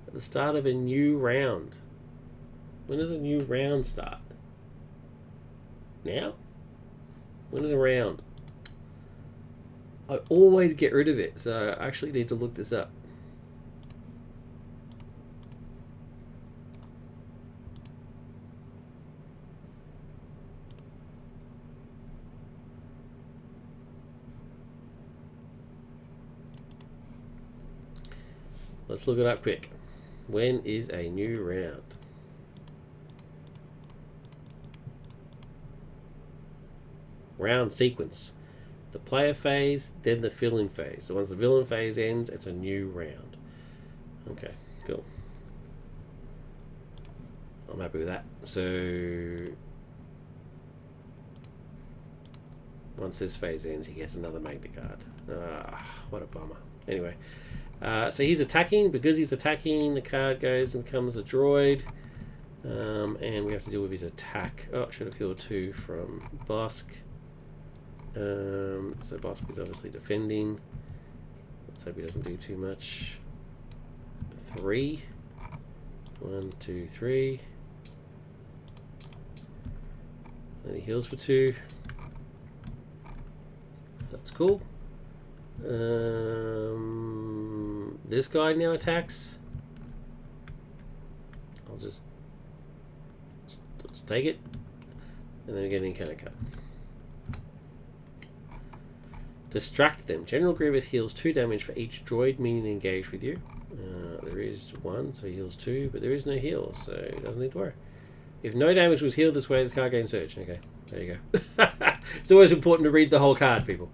At the start of a new round. When does a new round start? Now? When is a round? I always get rid of it, so I actually need to look this up. Let's look it up quick. When is a new round? Round sequence. The player phase, then the villain phase. So once the villain phase ends, it's a new round. Okay, cool. I'm happy with that. So once this phase ends, he gets another Magna Guard. What a bummer. Anyway, so he's attacking. Because he's attacking, the card goes and becomes a droid. And we have to deal with his attack. Oh, should have killed 2 from Bosk. So Bosk is obviously defending. Let's hope he doesn't do too much. 3. 1, 2, 3. And he heals for 2. That's cool. This guy now attacks. I'll just take it. And then we get an encounter card. Distract them. General Grievous heals 2 damage for each droid minion engaged with you. There is 1, so he heals 2, but there is no heal, so he doesn't need to worry. If no damage was healed this way, this card gains surge. Okay, there you go. It's always important to read the whole card, people.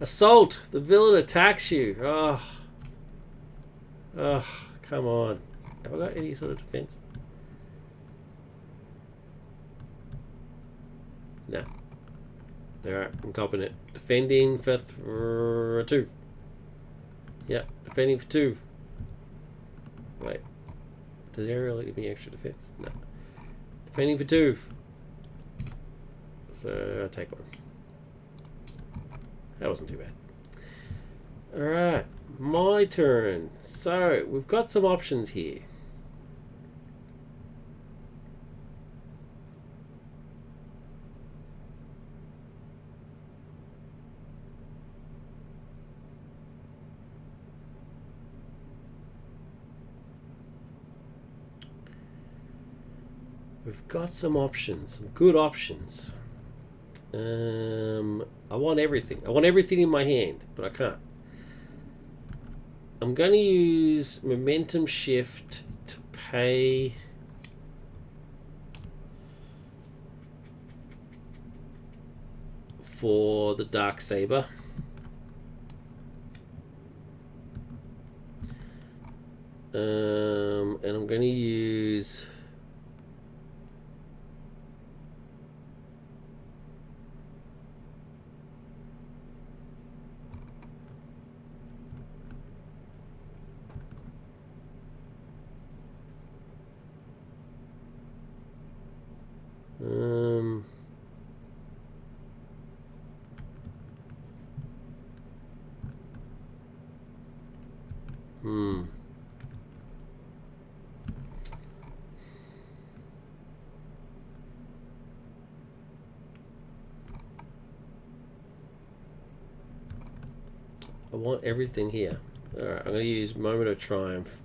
Assault! The villain attacks you. Oh, come on. Have I got any sort of defense? No. Alright, I'm copying it. Defending for 2. Yeah, defending for 2. Wait. Does Ariel give me extra defense? No. Defending for 2. So I'll take 1. That wasn't too bad. Alright, my turn. So we've got some options here. We've got some options, some good options. I want everything. I want everything in my hand, but I can't. I'm going to use Momentum Shift to pay for the Darksaber. And I'm going to use I want everything here. Alright, I'm going to use Moment of Triumph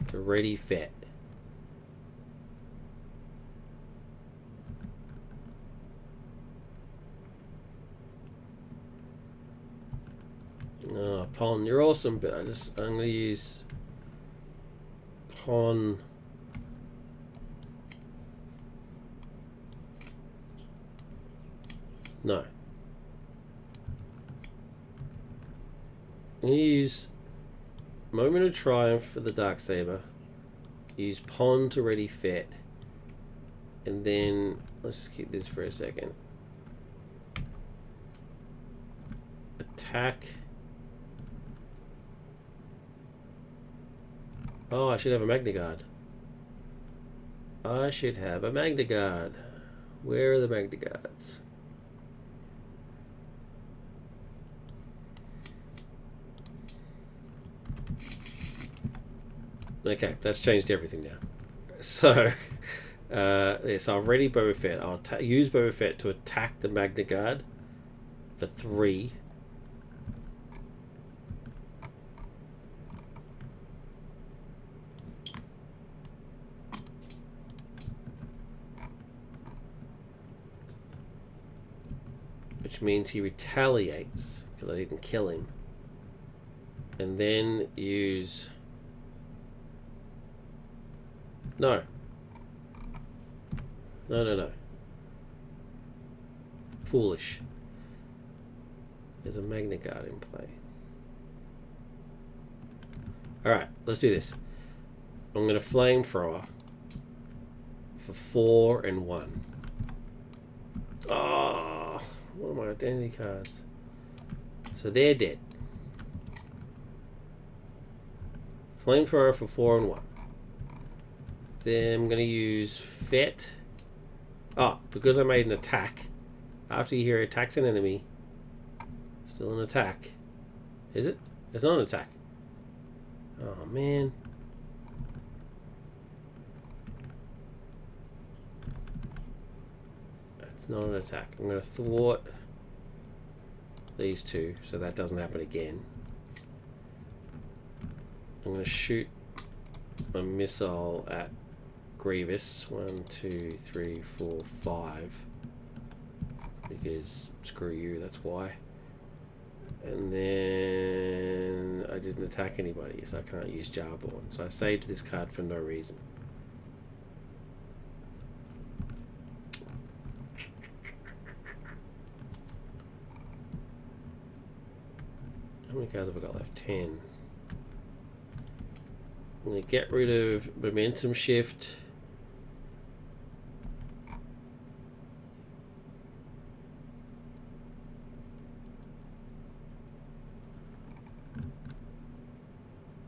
to ready Fett. Oh, Pon, you're awesome, but I'm going to use Pon. No. I'm going to use Moment of Triumph for the Darksaber. Use Pon to ready Fett. And then, let's just keep this for a second. Attack. Oh, I should have a Magna-Guard. I should have a Magna-Guard. Where are the Magna-Guards? Okay, that's changed everything now. So, yes, I'll ready Boba Fett. I'll use Boba Fett to attack the Magna-Guard for 3. Which means he retaliates because I didn't kill him. And then use... No. No. Foolish. There's a Magna-Guard in play. Alright, let's do this. I'm going to Flamethrower for 4 and 1. Oh, what are my identity cards? So they're dead. Flamethrower for 4 and 1. Then I'm going to use Fett. Oh, because I made an attack. After your hero attacks an enemy. Still an attack. Is it? It's not an attack. Oh, man. It's not an attack. I'm going to thwart these two so that doesn't happen again. I'm going to shoot a missile at Grievous. 1, 2, 3, 4, 5. Because screw you, that's why. And then I didn't attack anybody, so I can't use Jarborn. So I saved this card for no reason. How many cards have I got left? 10. I'm going to get rid of Momentum Shift.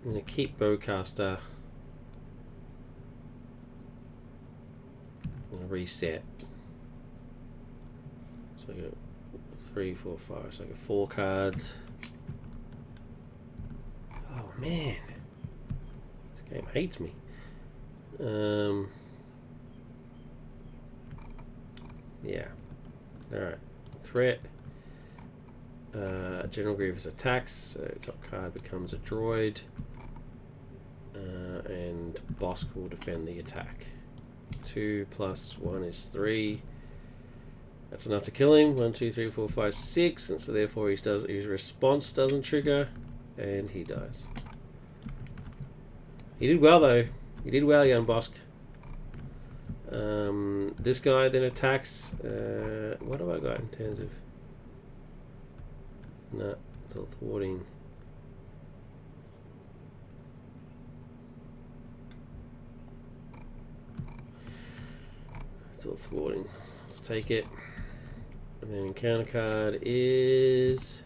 I'm going to keep Bowcaster. I'm going to reset. So I got 3, 4, 5. So I got 4 cards. Oh man. Game hates me. Yeah. Alright. Threat. General Grievous attacks. So top card becomes a droid. And Bosk will defend the attack. 2 + 1 is 3. That's enough to kill him. 1, 2, 3, 4, 5, 6. And so therefore his response doesn't trigger. And he dies. He did well though. You did well, young Bosk. This guy then attacks. What have I got in terms of? No, it's all thwarting. It's all thwarting. Let's take it. And then encounter card is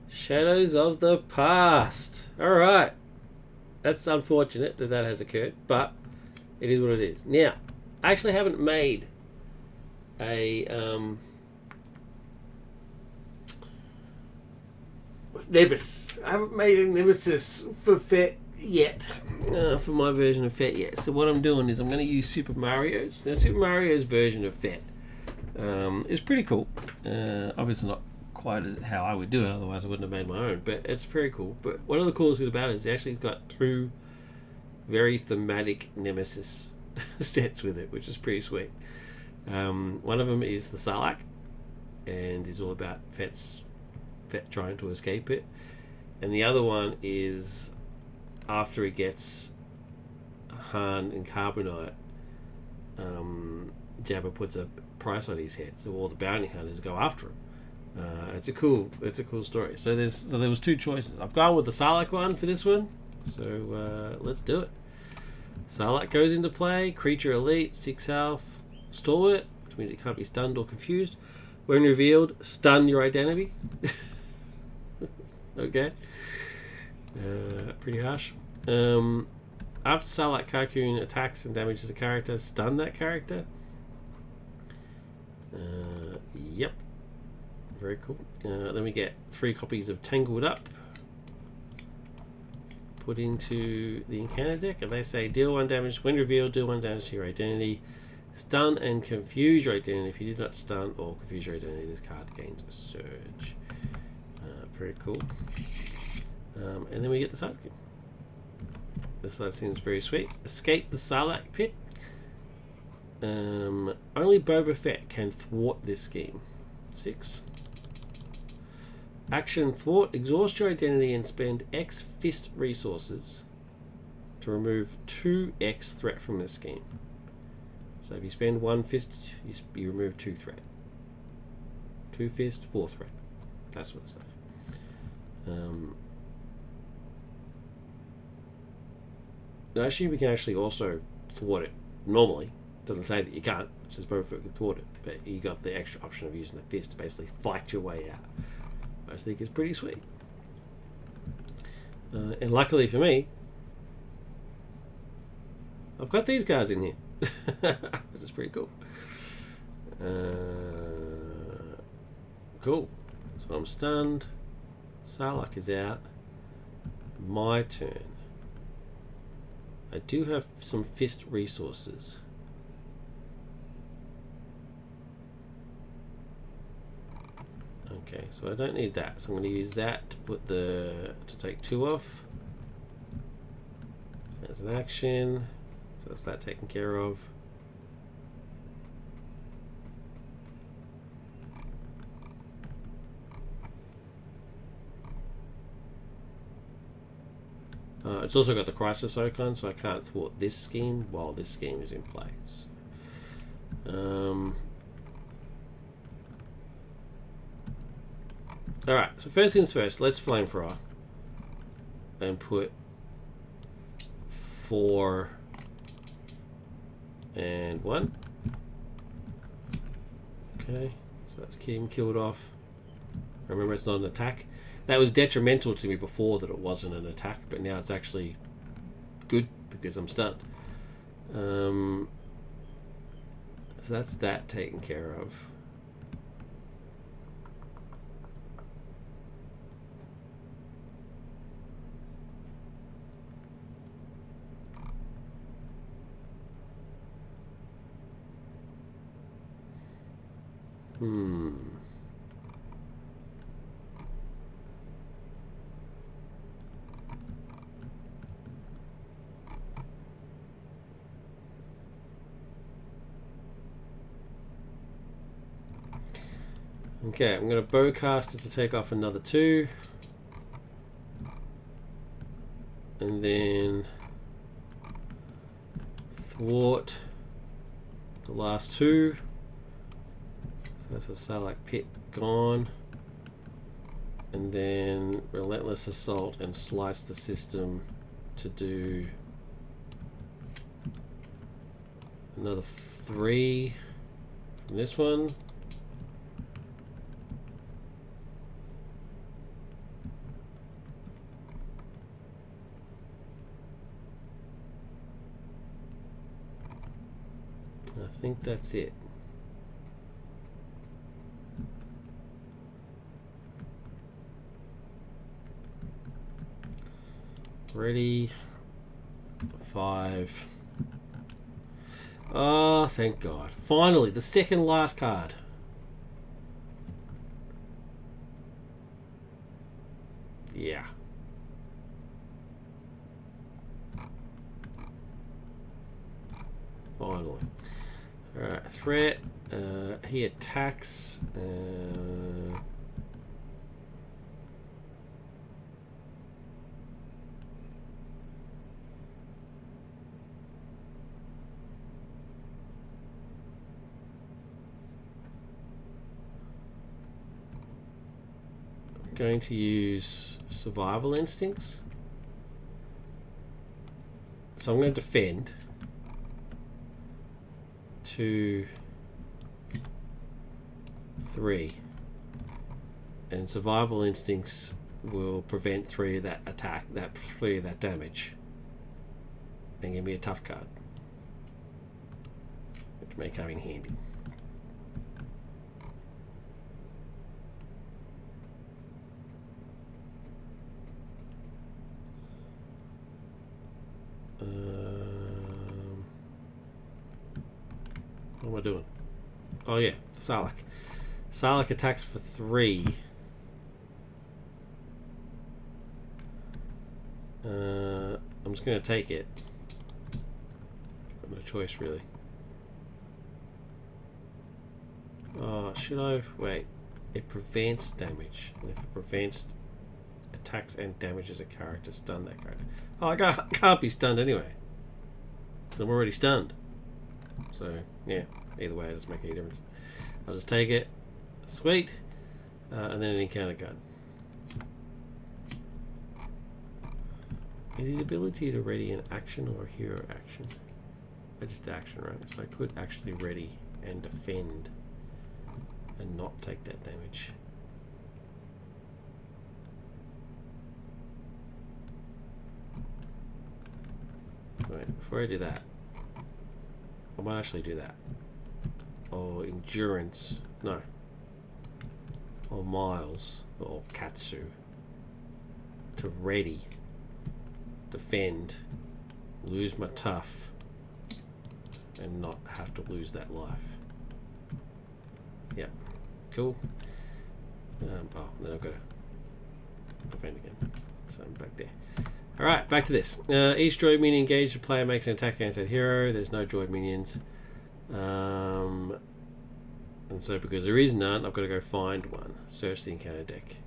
Shadows of the Past. Alright. That's unfortunate that that has occurred, but it is what it is. Now, I actually haven't made a Nemesis. I haven't made a Nemesis for Fett yet, for my version of Fett yet. So what I'm doing is I'm going to use Super Mario's. Now, Super Mario's version of Fett is pretty cool. Obviously not quite as how I would do it, otherwise I wouldn't have made my own, but it's very cool. But one of the coolest things about it is it actually got 2 very thematic Nemesis sets with it, which is pretty sweet. One of them is the Sarlacc, and is all about Fett trying to escape it, and the other one is after he gets Han and Carbonite, Jabba puts a price on his head, so all the bounty hunters go after him. It's a cool story. So there was 2 choices. I've gone with the Sarlacc one for this one. So let's do it. Sarlacc goes into play. Creature elite, 6 health, stalwart, which means it can't be stunned or confused. When revealed, stun your identity. Okay. Pretty harsh. After Sarlacc Carcoon attacks and damages a character, stun that character. Yep. Very cool. Then we get 3 copies of Tangled Up. Put into the encounter deck, and they say deal 1 damage when revealed, deal 1 damage to your identity, stun and confuse your identity. If you did not stun or confuse your identity, this card gains a surge. Very cool. And then we get the side skin. This side seems very sweet. Escape the Sarlacc pit. Only Boba Fett can thwart this scheme. 6. Action thwart. Exhaust your identity and spend X fist resources to remove 2X threat from this scheme. So if you spend 1 fist, you remove 2 threat. 2 fist, 4 threat. That sort of stuff. Actually, we can actually also thwart it normally. It doesn't say that you can't. It says Boba Fett can thwart it, but you got the extra option of using the fist to basically fight your way out. I think is pretty sweet. And luckily for me, I've got these guys in here, which is pretty cool. Cool. So I'm stunned. Sarlacc is out. My turn. I do have some fist resources. Okay, so I don't need that. So I'm going to use that to take 2 off. As an action. So that's that taken care of. It's also got the Crisis icon, so I can't thwart this scheme while this scheme is in place. Alright, so first things first, let's Flamethrower and put 4 and 1. Okay, so that's him killed off. Remember, it's not an attack. That was detrimental to me before, that it wasn't an attack, but now it's actually good because I'm stunned. So that's that taken care of. Okay, I'm going to bowcast it to take off another 2. And then thwart the last 2. So that's a Sarlacc pit gone. And then Relentless Assault and slice the system to do another 3 from this one. I think that's it. Ready. 5. Oh, thank God. Finally, the second last card. Yeah. Finally. Alright, threat. He attacks. I'm going to use Survival Instincts. So I'm going to defend. 2, 3, and Survival Instincts will prevent 3 of that attack, 3 of that damage, and give me a tough card, which may come in handy. What am I doing? Oh yeah, Sarlacc. Sarlacc attacks for 3. I'm just going to take it. Got no choice really. Oh, should I? Wait. It prevents damage. And if it prevents attacks and damages a character, stun that character. Oh, I can't be stunned anyway. I'm already stunned. So, yeah, either way, it doesn't make any difference. I'll just take it. Sweet. And then an encounter card. Is the ability to ready an action or a hero action? Just action, right? So I could actually ready and defend and not take that damage. before I do that, I might actually do that. Or endurance. No. Or miles. Or katsu. To ready. Defend. Lose my tough. And not have to lose that life. Yeah. Cool. Oh, then I've got to defend again. So I'm back there. Alright, back to this. Each droid minion engaged, the player makes an attack against that hero. There's no droid minions. And so because there is none, I've got to go find one. Search the encounter deck.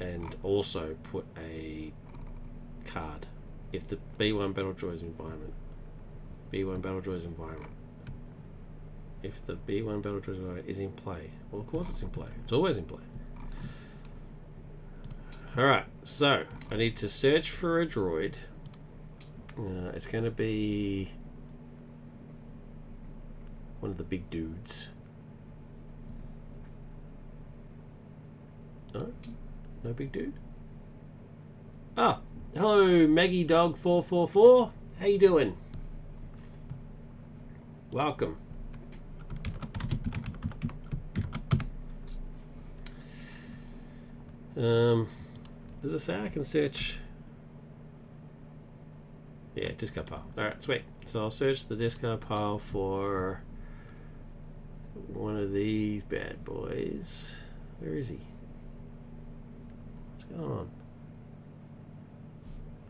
And also put a card. If the B1 battle droid's environment. B1 battle droid's environment. If the B1 battle droid is in play. Well, of course it's in play. It's always in play. Alright, so I need to search for a droid. It's going to be one of the big dudes. No? No big dude? Ah, hello Maggie Dog 444. How you doing? Welcome. Does it say I can search? Yeah, discard pile. Alright, sweet. So I'll search the discard pile for one of these bad boys. Where is he? What's going on?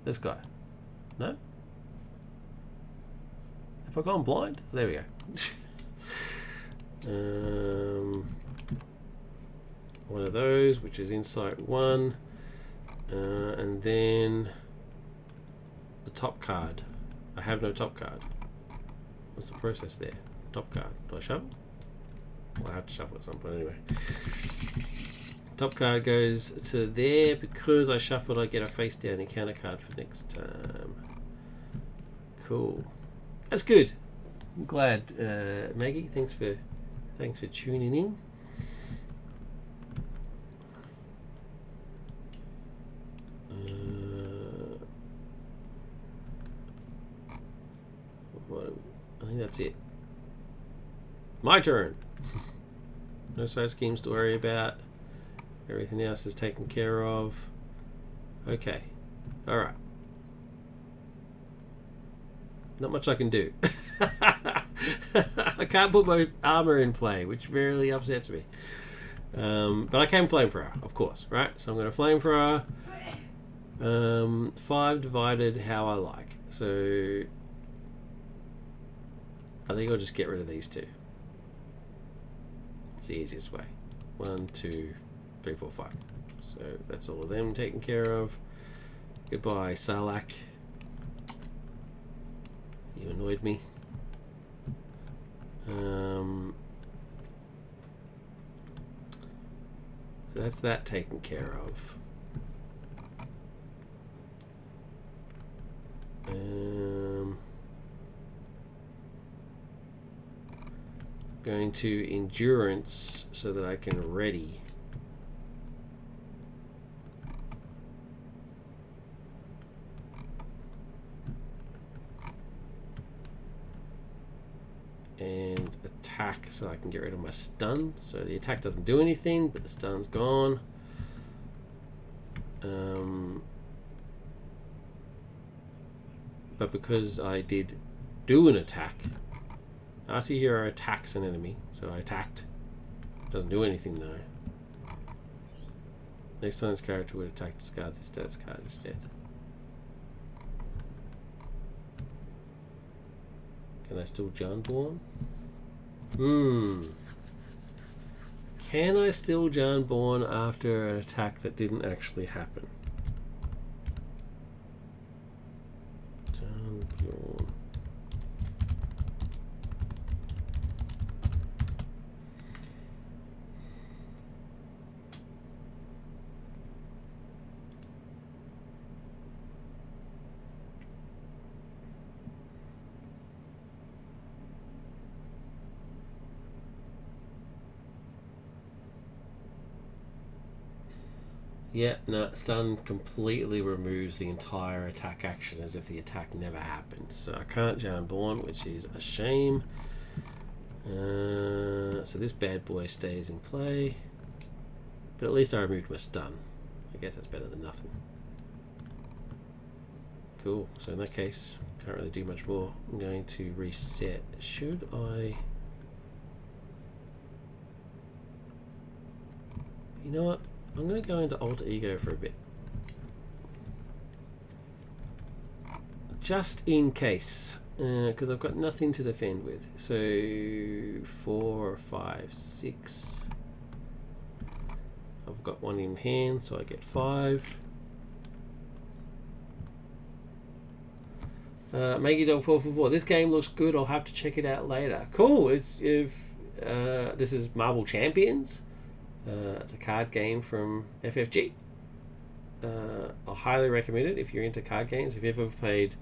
This guy. No? Have I gone blind? There we go. One of those, which is Insight 1. And then the top card. I have no top card. What's the process there? Top card. Do I shuffle? Well, I have to shuffle at some point anyway. Top card goes to there. Because I shuffled, I get a face down encounter card for next time. Cool. That's good. I'm glad, Maggie. Thanks for tuning in. I think that's it. My turn. No side schemes to worry about. Everything else is taken care of. Okay. Alright. Not much I can do. I can't put my armor in play, which really upsets me. But I can flamethrower, of course, right? So I'm going to flamethrower. 5 divided how I like. So I think I'll just get rid of these two. It's the easiest way. 1, 2, 3, 4, 5. So that's all of them taken care of. Goodbye, Sarlacc. You annoyed me. So that's that taken care of. Going to endurance so that I can ready. And attack so I can get rid of my stun. So the attack doesn't do anything, but the stun's gone. But because I did do an attack, anti-hero attacks an enemy, so I attacked. Doesn't do anything though. Next time this character would attack, discard this status card instead. Can I still Janborn? Can I still Janborn after an attack that didn't actually happen? Janborn. Yeah, no, stun completely removes the entire attack action as if the attack never happened. So I can't Jan Born, which is a shame. So this bad boy stays in play. But at least I removed my stun. I guess that's better than nothing. Cool. So in that case, can't really do much more. I'm going to reset. Should I... You know what? I'm going to go into Alter Ego for a bit. Just in case. Because I've got nothing to defend with. So 4, 5, 6. I've got 1 in hand, so I get 5. Maggie Dog 444. This game looks good. I'll have to check it out later. Cool. This is Marvel Champions. It's a card game from FFG. I'll highly recommend it if you're into card games. If you've ever played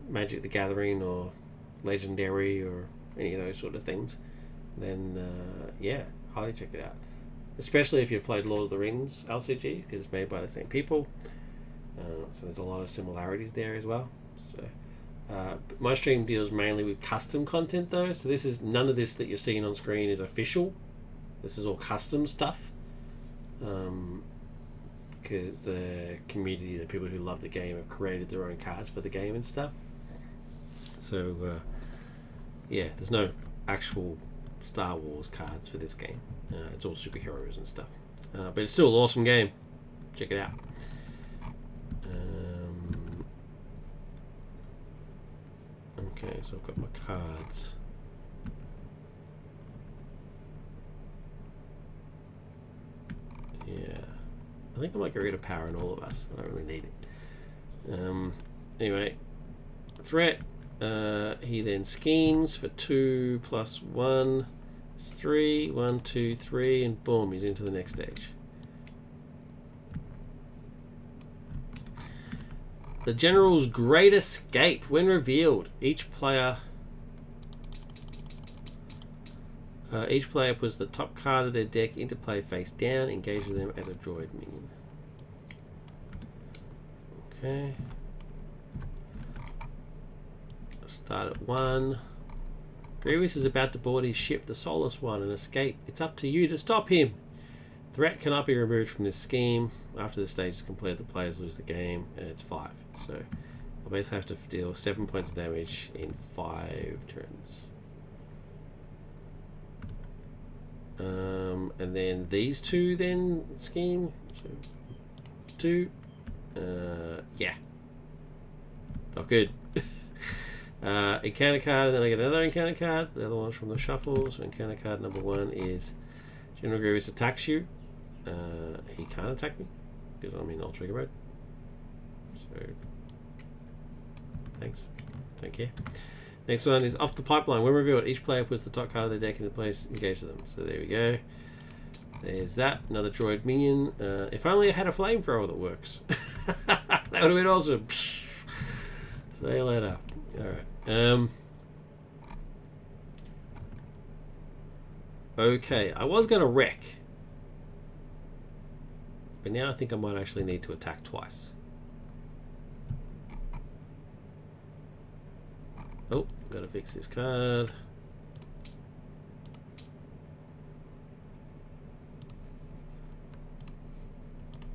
Magic the Gathering or Legendary or any of those sort of things, then yeah, highly check it out. Especially if you've played Lord of the Rings LCG, because it's made by the same people. So there's a lot of similarities there as well. So my stream deals mainly with custom content though. So this is none of this that you're seeing on screen is official. This is all custom stuff. Because the community, the people who love the game, have created their own cards for the game and stuff. So yeah, there's no actual Star Wars cards for this game. It's all superheroes and stuff. But it's still an awesome game. Check it out. Okay, so I've got my cards. Yeah. I think I might get rid of power in all of us. I don't really need it. Anyway. Threat. He then schemes for 2 + 1. It's 3. 1, 2, 3. And boom, he's into the next stage. The General's Great Escape. When revealed, each player puts the top card of their deck into play face down, engage with them as a droid minion. Okay. Start at 1. Grievous is about to board his ship, the Soulless One, and escape. It's up to you to stop him. Threat cannot be removed from this scheme. After the stage is completed, the players lose the game, and it's 5. So I'll basically have to deal 7 points of damage in 5 turns. And then these 2 then scheme. So 2. Yeah. Not good. Encounter card, and then I get another encounter card. The other one's from the shuffle. So encounter card number 1 is General Grievous attacks you. He can't attack me because I'm in Ultra Ego mode. So thanks. Don't care. Next one is Off the Pipeline. When revealed, each player puts the top card of their deck into place, engage with them. So there we go. There's that. Another droid minion. If only I had a flamethrower that works. That would have been awesome. See you later. Alright. Okay, I was going to wreck. But now I think I might actually need to attack twice. Oh, gotta fix this card.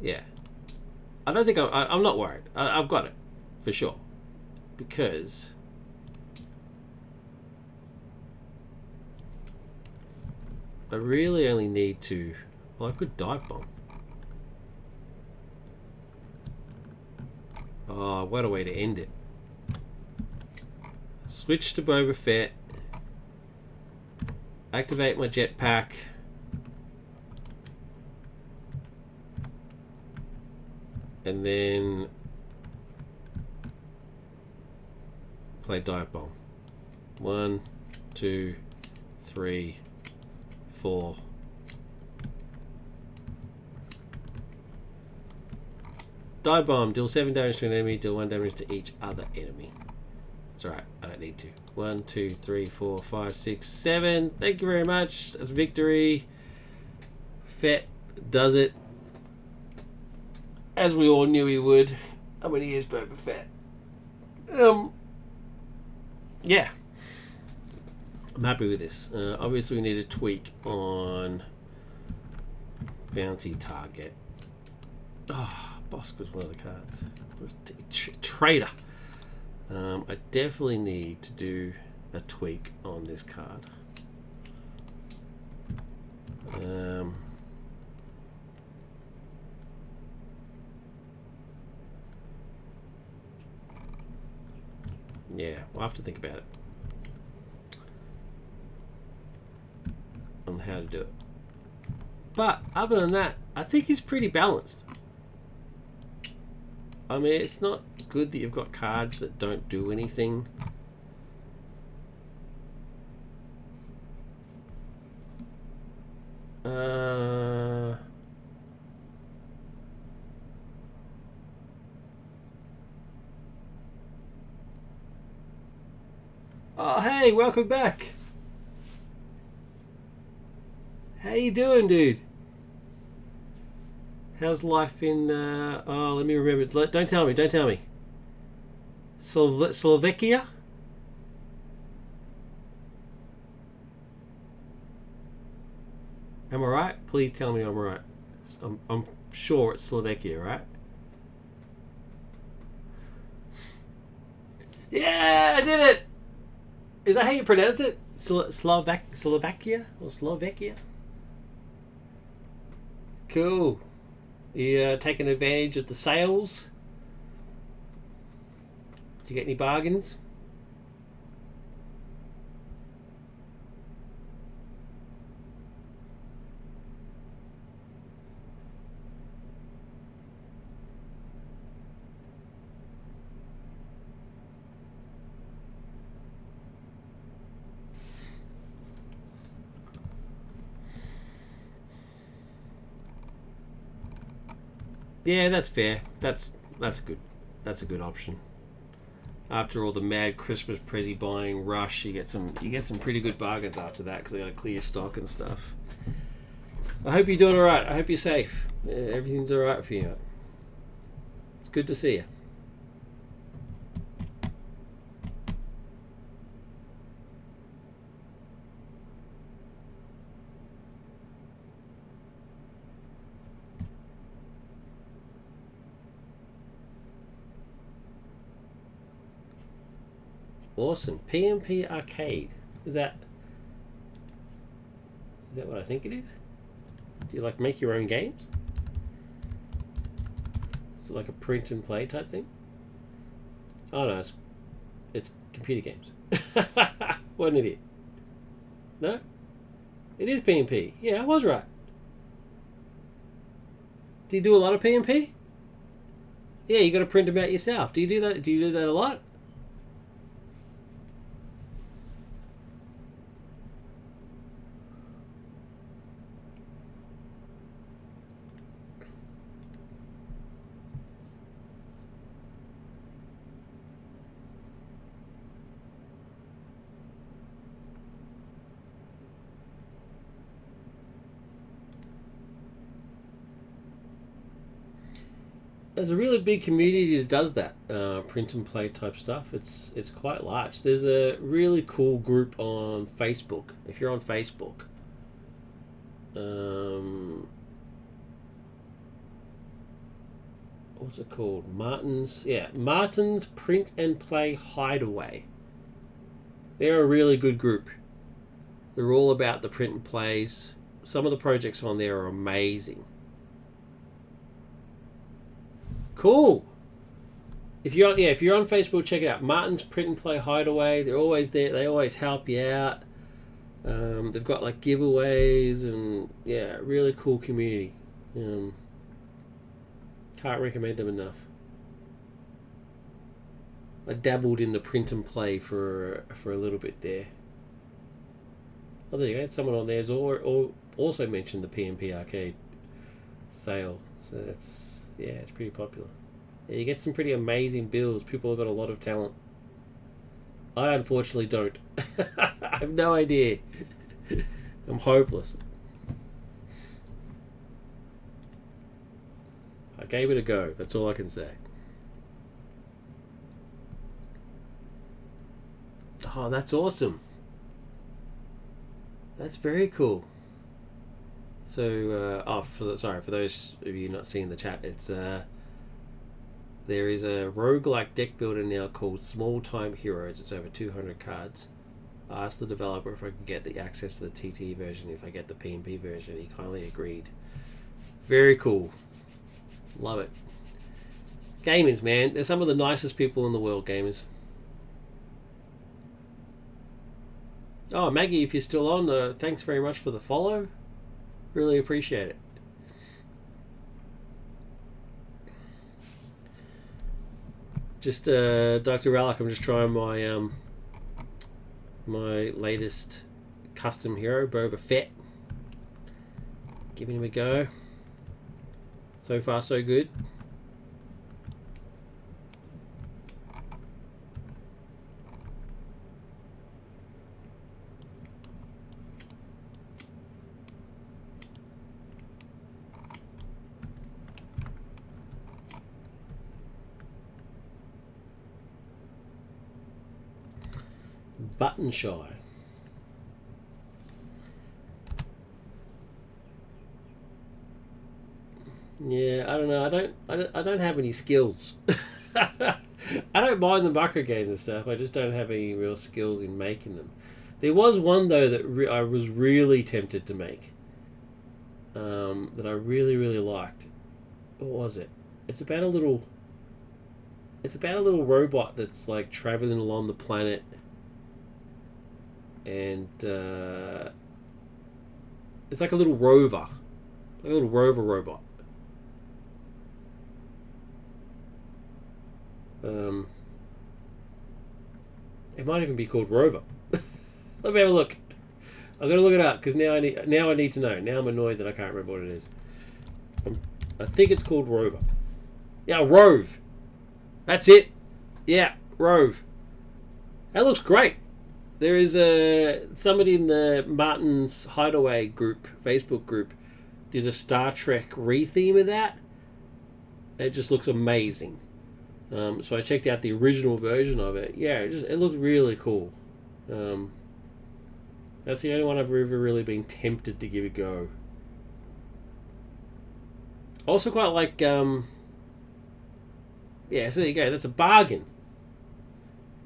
Yeah. I don't think I'm not worried. I've got it. For sure. Because I really only need to... Well, I could dive bomb. Oh, what a way to end it. Switch to Boba Fett. Activate my jetpack. And then play dive bomb. 1, 2, 3, 4. Dive bomb. Deal 7 damage to an enemy. Deal 1 damage to each other enemy. It's alright. I don't need to. 1, 2, 3, 4, 5, 6, 7. Thank you very much. That's victory. Fett does it. as we all knew he would. I mean, he is Boba Fett. Yeah. I'm happy with this. Obviously, we need a tweak on bounty target. Boss was one of the cards. Traitor. I definitely need to do a tweak on this card. Yeah, we'll have to think about it on how to do it. But other than that, I think he's pretty balanced. I mean, it's not good that you've got cards that don't do anything. Oh, hey, welcome back. How you doing, dude? How's life in, let me remember. Don't tell me. Slovakia? Am I right? Please tell me I'm right. I'm sure it's Slovakia, right? Yeah, I did it! Is that how you pronounce it? Slovakia? Or Slovakia? Cool. You taking advantage of the sales? Did you get any bargains? Yeah, that's fair. That's a good option. After all the mad Christmas prezi buying rush, you get some pretty good bargains after that because they got to clear stock and stuff. I hope you're doing all right. I hope you're safe. Everything's all right for you. It's good to see you. Awesome. PMP Arcade. Is that what I think it is? Do you like make your own games? Is it like a print and play type thing? Oh no, it's computer games. What an idiot. No? It is PMP. Yeah, I was right. Do you do a lot of PMP? Yeah, you got to print them out yourself. Do you do that? Do you do that a lot? There's a really big community that does that print and play type stuff. It's quite large. There's a really cool group on Facebook. If you're on Facebook, what's it called? Martin's Print and Play Hideaway. They're a really good group. They're all about the print and plays. Some of the projects on there are amazing. Cool. If you're on Facebook, check it out. Martin's Print and Play Hideaway. They're always there. They always help you out. They've got like giveaways and yeah, really cool community. Can't recommend them enough. I dabbled in the print and play for a little bit there. Oh, there you go. Someone on there's also mentioned the PMP Arcade sale. So it's pretty popular. Yeah, you get some pretty amazing builds. People have got a lot of talent. I unfortunately don't. I have no idea. I'm hopeless. I gave it a go. That's all I can say. Oh, that's awesome. That's very cool. So, for those of you not seeing the chat, it's there is a roguelike deck builder now called Small Time Heroes. It's over 200 cards. I asked the developer if I could get the access to the TT version, if I get the PNP version. He kindly agreed. Very cool. Love it. Gamers, man. They're some of the nicest people in the world, gamers. Oh, Maggie, if you're still on, thanks very much for the follow. Really appreciate it. Just Dr Relic, I'm just trying my my latest custom hero, Boba Fett. Giving him a go. So far, so good. Button shy. Yeah, I don't know. I don't have any skills. I don't mind the macro games and stuff. I just don't have any real skills in making them. There was one though that I was really tempted to make. That I really liked. What was it? It's about a little robot that's like traveling along the planet, and it's like a little rover, robot. It might even be called Rover. Let me have a look. I'm gonna look it up because now I need to know. Now I'm annoyed that I can't remember what it is. I think it's called Rover. Yeah, Rove. That's it. Yeah, Rove. That looks great. There is somebody in the Martin's Hideaway group, Facebook group, did a Star Trek retheme of that. It just looks amazing. So I checked out the original version of it. Yeah, it looked really cool. That's the only one I've ever really been tempted to give a go. Also quite like, yeah, so there you go. That's a bargain.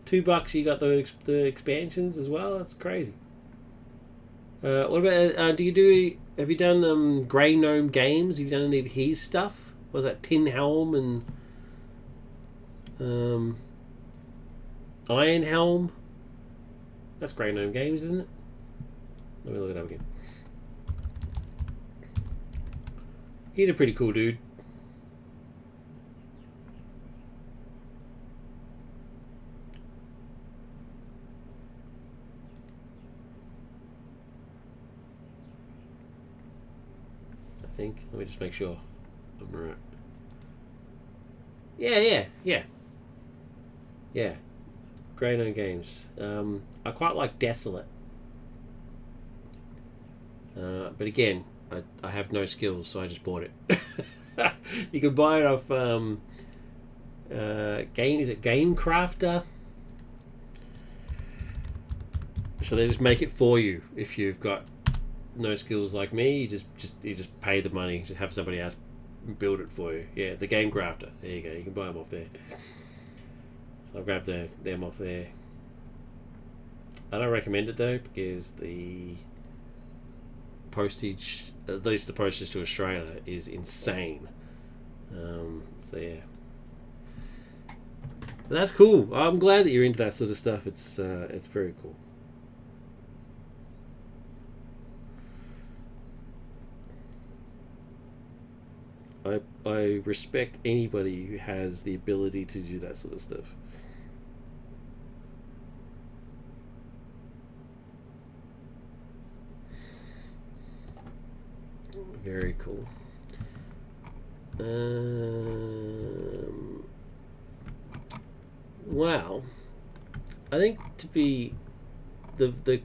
$2, you got the expansions as well. That's crazy. What about, have you done Grey Gnome Games? Have you done any of his stuff? What was that, Tin Helm and Iron Helm? That's Grey Gnome Games, isn't it? Let me look it up again. He's a pretty cool dude. I think. Let me just make sure I'm right. Yeah. Grey Gnome Games. I quite like Desolate. But again, I have no skills, so I just bought it. You can buy it off Game Crafter? So they just make it for you. If you've got no skills like me, you just pay the money, just have somebody else build it for you. Yeah, the Game Crafter. There you go. You can buy them off there. So I'll grab them off there. I don't recommend it though, because the postage, at least the postage to Australia, is insane. So yeah, but that's cool. I'm glad that you're into that sort of stuff. It's very cool. I respect anybody who has the ability to do that sort of stuff. Very cool. Wow. I think to be the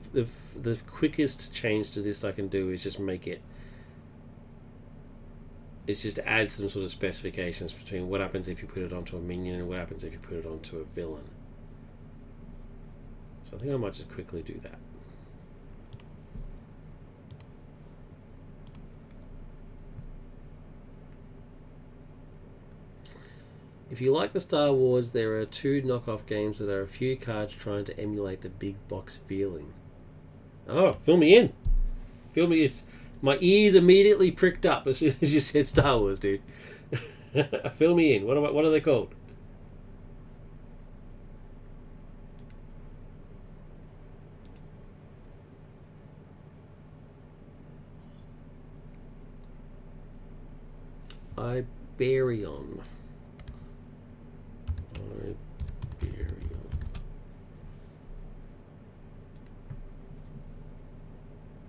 quickest change to this I can do is just make it It's just to add some sort of specifications between what happens if you put it onto a minion and what happens if you put it onto a villain. So I think I might just quickly do that. If you like the Star Wars, there are 2 knockoff games that are a few cards trying to emulate the big box feeling. Oh, fill me in. Fill me. My ears immediately pricked up as soon as you said Star Wars, dude. Fill me in. What are they called? Iberion.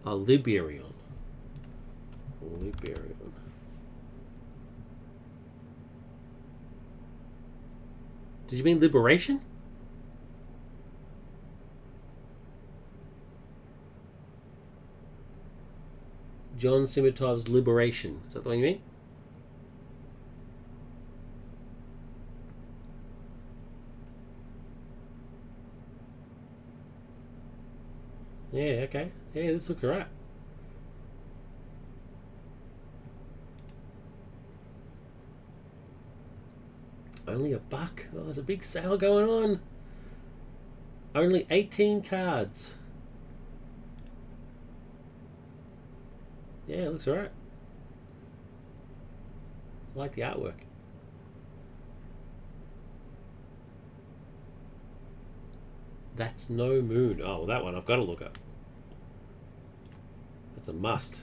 Liberion. Liberion. Did you mean liberation? John Simitov's Liberation. Is that the one you mean? Yeah, okay. Yeah, this looks alright. Only $1. Oh, there's a big sale going on. Only 18 cards. Yeah, it looks alright. I like the artwork. That's No Moon. Oh, well, that one I've got to look up. That's a must.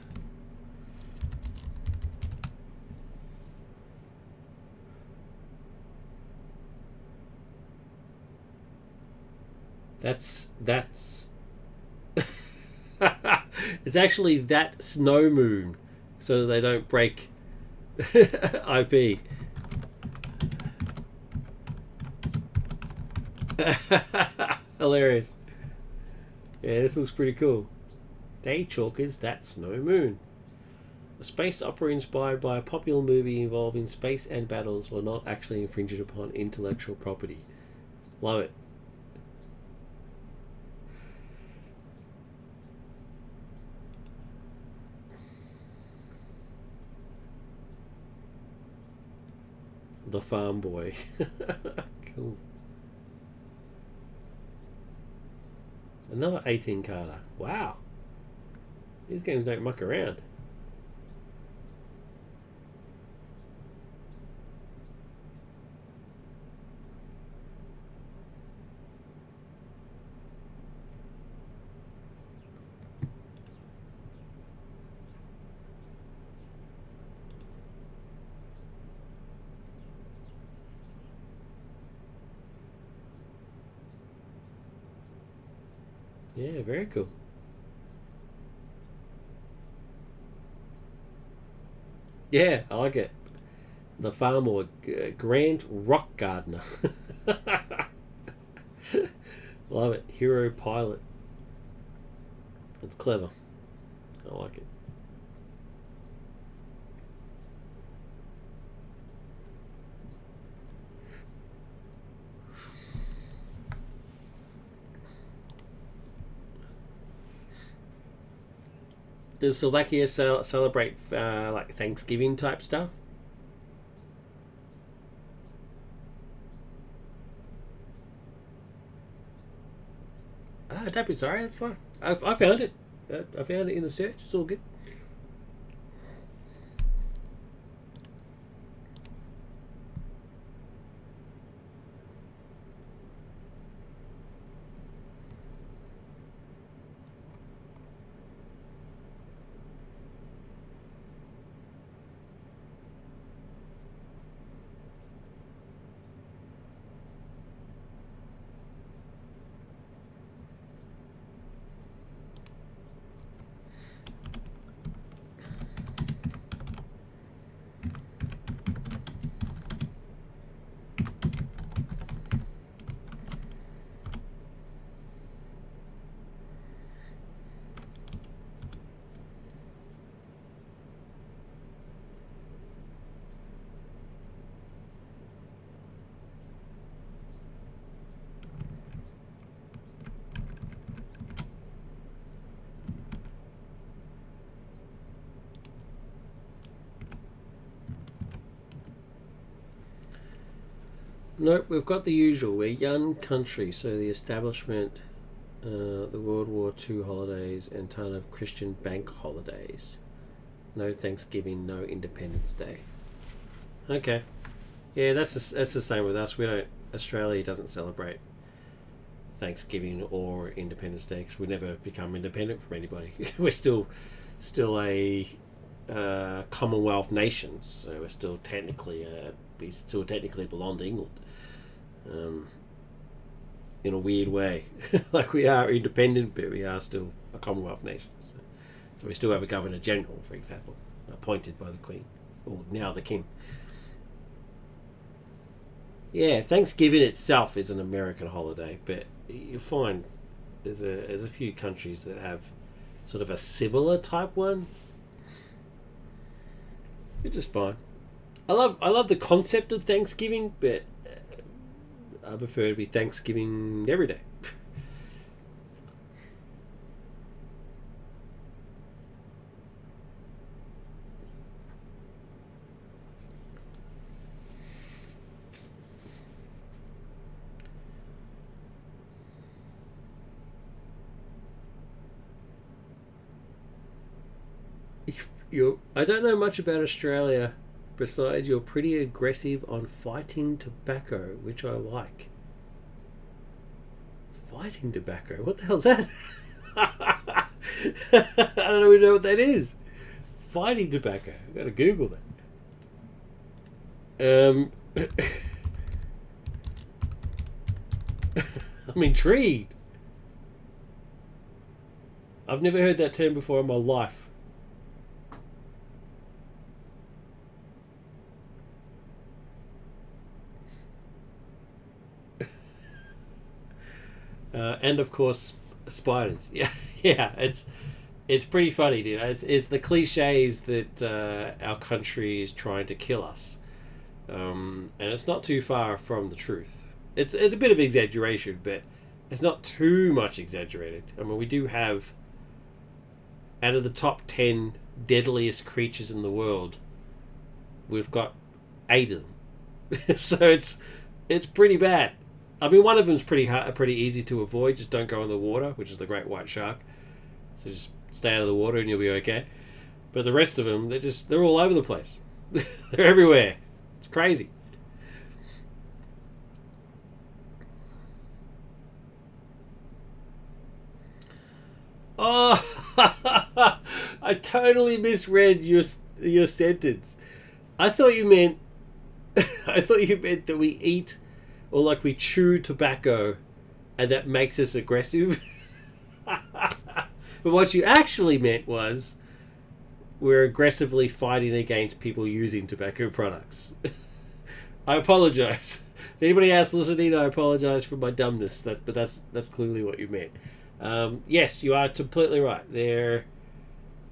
That's it's actually that Snow Moon, so they don't break IP. Hilarious. Yeah, this looks pretty cool. Day Chalkers, That Snow Moon. A space opera inspired by a popular movie involving space and battles while not actually infringing upon intellectual property. Love it. The Farm Boy. Cool. Another 18 carder. Wow. These games don't muck around. Yeah, very cool. Yeah, I like it. The Farmer, Grant Rock Gardener. Love it. Hero Pilot. It's clever. I like it. Does Slovakia celebrate like Thanksgiving type stuff? Ah, don't be sorry. That's fine. I found it. I found it in the search. It's all good. Nope, we've got the usual. We're young country, so the establishment, the World War II holidays, and ton of Christian bank holidays. No Thanksgiving, no Independence Day. Okay, yeah, that's the same with us. We don't. Australia doesn't celebrate Thanksgiving or Independence Day because we never become independent from anybody. We're still a Commonwealth nation, so we still technically belong to England. In a weird way, like we are independent, but we are still a Commonwealth nation. So we still have a Governor General, for example, appointed by the Queen, or now the King. Yeah, Thanksgiving itself is an American holiday, but you'll find there's a few countries that have sort of a similar type one, which is fine. I love the concept of Thanksgiving, but I prefer to be Thanksgiving every day. I don't know much about Australia besides you're pretty aggressive on fighting tobacco, which I like. Fighting tobacco? What the hell's that? I don't even know what that is. Fighting tobacco. I've got to Google that. I'm intrigued. I've never heard that term before in my life. And of course, spiders. Yeah, yeah. It's pretty funny, dude. It's the cliches that our country is trying to kill us, and it's not too far from the truth. It's a bit of exaggeration, but it's not too much exaggerated. I mean, we do have out of the top 10 deadliest creatures in the world, we've got 8 of them. So it's pretty bad. I mean, one of them's pretty easy to avoid. Just don't go in the water, which is the great white shark. So just stay out of the water and you'll be okay. But the rest of them, they're all over the place. They're everywhere. It's crazy. Oh, I totally misread your sentence. I thought you meant that we eat or like we chew tobacco and that makes us aggressive. But what you actually meant was we're aggressively fighting against people using tobacco products. I apologize. To anybody else listening, I apologize for my dumbness. But that's clearly what you meant. Yes, you are completely right. They're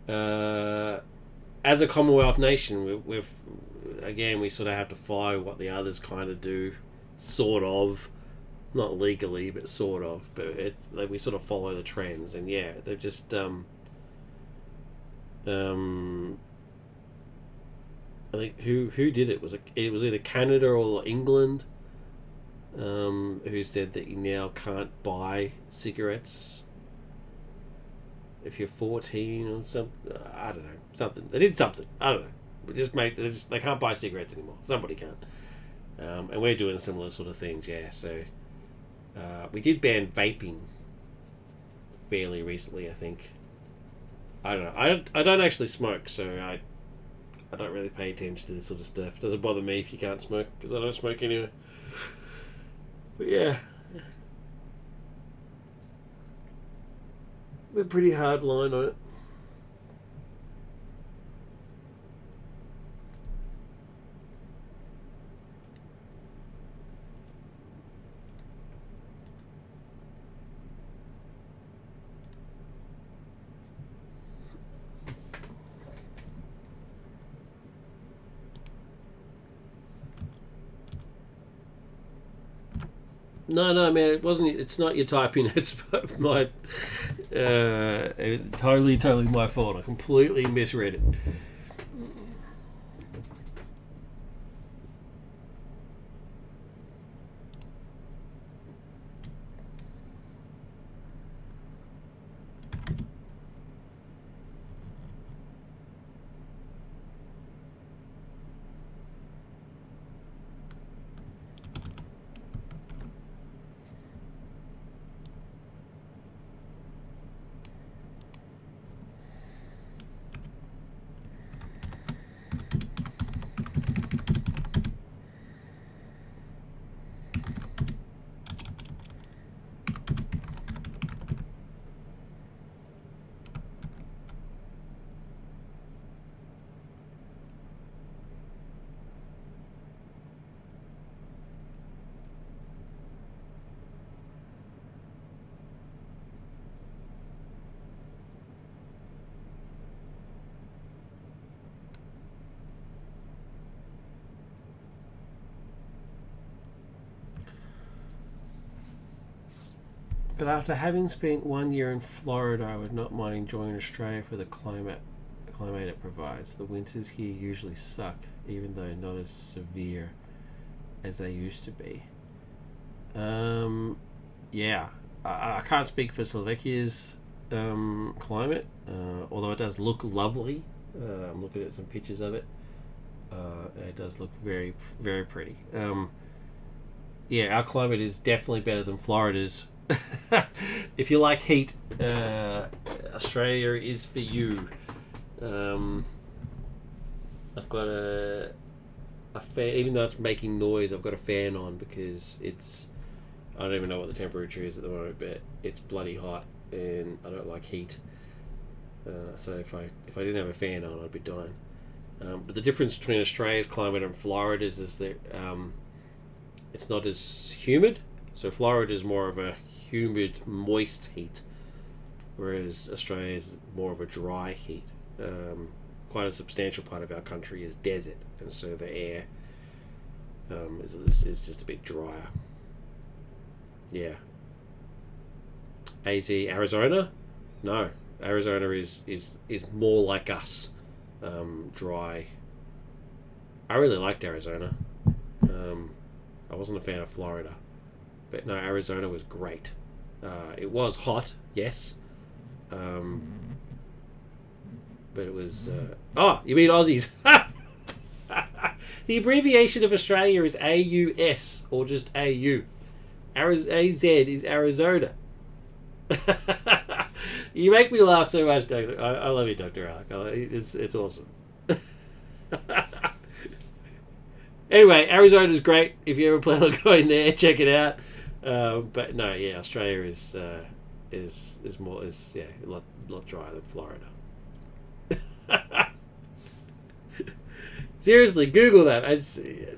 as a Commonwealth nation, we sort of have to follow what the others kind of do, sort of, not legally, but sort of. But we sort of follow the trends, and yeah, they're just I think who did it? It was either Canada or England, who said that you now can't buy cigarettes if you're 14 or something. I don't know, something. They did something. I don't know. They can't buy cigarettes anymore. Somebody can't. And we're doing similar sort of things, yeah. So we did ban vaping fairly recently, I think. I don't know. I don't actually smoke, so I don't really pay attention to this sort of stuff. It doesn't bother me if you can't smoke, because I don't smoke anyway. But yeah, they're pretty hard line on it. No, man, it wasn't. It's not your typing. It's my totally my fault. I completely misread it. But after having spent 1 year in Florida, I would not mind enjoying Australia for the climate it provides. The winters here usually suck, even though not as severe as they used to be. Yeah, I can't speak for Slovakia's climate, although it does look lovely. I'm looking at some pictures of it. It does look very, very pretty. Yeah, our climate is definitely better than Florida's. If you like heat, Australia is for you. I've got a fan, even though it's making noise. I've got a fan on because I don't even know what the temperature is at the moment, but it's bloody hot, and I don't like heat. So if I didn't have a fan on, I'd be dying. But the difference between Australia's climate and Florida's is that it's not as humid. So Florida is more of a humid, moist heat, whereas Australia is more of a dry heat. Quite a substantial part of our country is desert, and so the air is just a bit drier. Yeah. Arizona? No. Arizona is more like us. Dry. I really liked Arizona. I wasn't a fan of Florida, but no, Arizona was great. It was hot, yes, but it was. Oh, you mean Aussies? The abbreviation of Australia is AUS, or just AU. AZ is Arizona. You make me laugh so much, Doctor. I love you, Dr. Relic. It's awesome. Anyway, Arizona's great. If you ever plan on going there, check it out. But no, yeah, Australia is a lot drier than Florida. Seriously, Google that.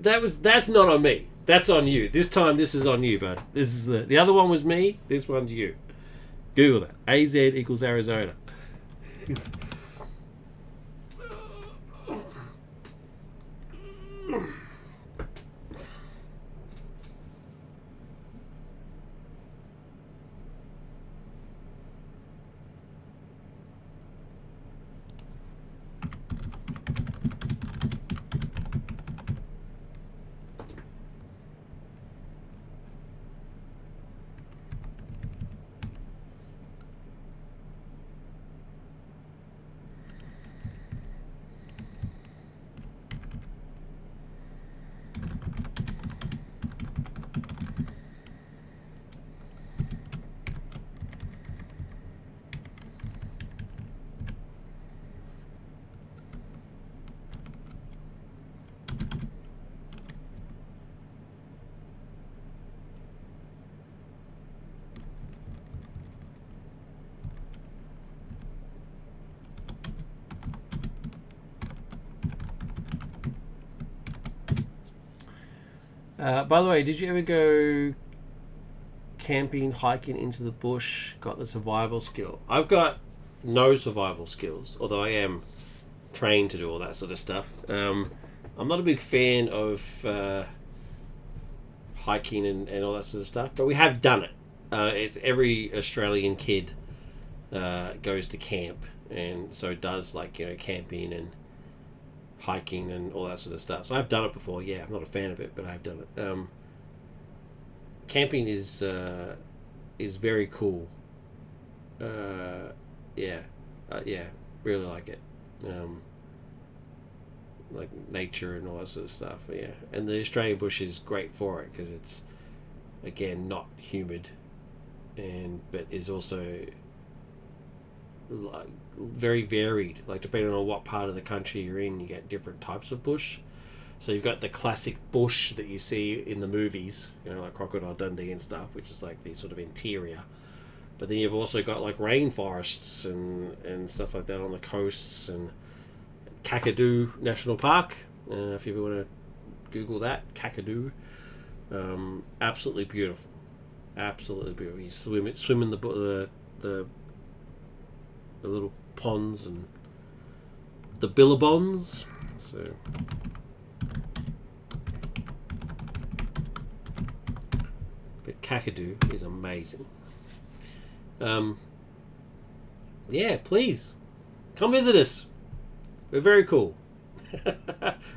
That's not on me. That's on you. This time, this is on you, bud. This is the other one was me. This one's you. Google that. AZ equals Arizona. By the way, did you ever go camping, hiking into the bush? Got the survival skill? I've got no survival skills, although I am trained to do all that sort of stuff. I'm not a big fan of hiking and all that sort of stuff, but we have done it. It's every Australian kid goes to camp, and so does camping and hiking and all that sort of stuff. So I've done it before. Yeah, I'm not a fan of it, but I've done it. Camping is very cool. Yeah, really like it. Like nature and all that sort of stuff. Yeah, and the Australian bush is great for it because it's again not humid, but is also like very varied. Like depending on what part of the country you're in, you get different types of bush. So you've got the classic bush that you see in the movies, like Crocodile Dundee and stuff, which is like the sort of interior. But then you've also got like rainforests and stuff like that on the coasts, and Kakadu National Park. If you ever want to Google that, Kakadu, absolutely beautiful, absolutely beautiful. You swim in the little ponds and the billabongs. So, but Kakadu is amazing. Yeah, please come visit us. We're very cool.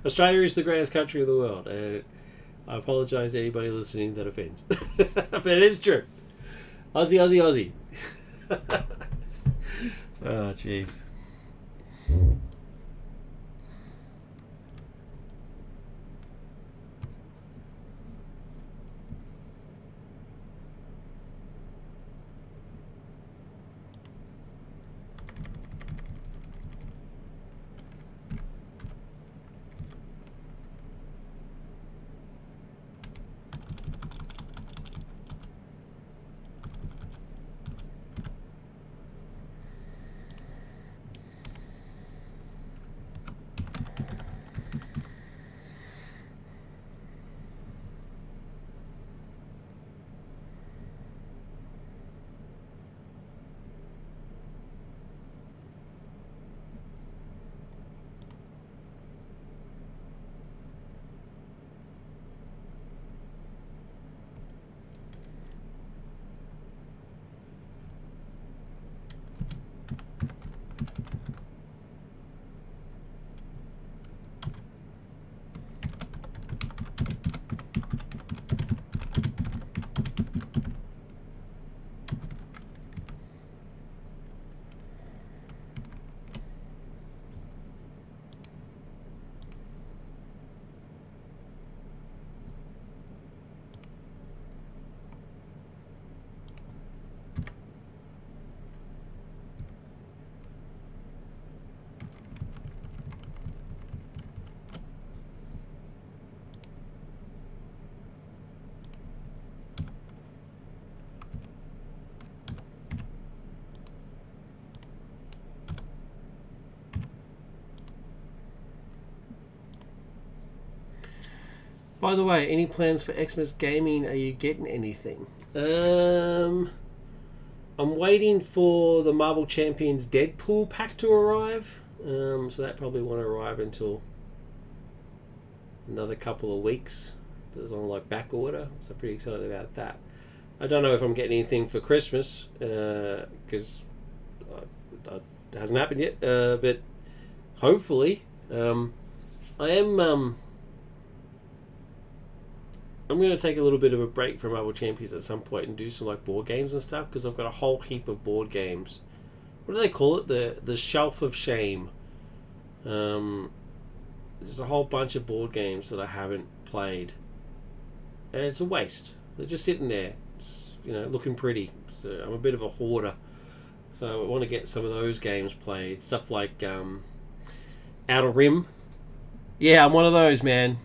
Australia is the greatest country in the world, and I apologise to anybody listening that offends. But it is true. Aussie, Aussie, Aussie. Oh, jeez. By the way, any plans for Xmas gaming? Are you getting anything? I'm waiting for the Marvel Champions Deadpool pack to arrive. So that probably won't arrive until another couple of weeks. It's on like back order, so I'm pretty excited about that. I don't know if I'm getting anything for Christmas because it hasn't happened yet. But hopefully, I am. I'm going to take a little bit of a break from Marvel Champions at some point and do some like board games and stuff because I've got a whole heap of board games. What do they call it? The shelf of shame. There's a whole bunch of board games that I haven't played, and it's a waste. They're just sitting there, looking pretty. So I'm a bit of a hoarder, so I want to get some of those games played. Stuff like Outer Rim. Yeah, I'm one of those, man.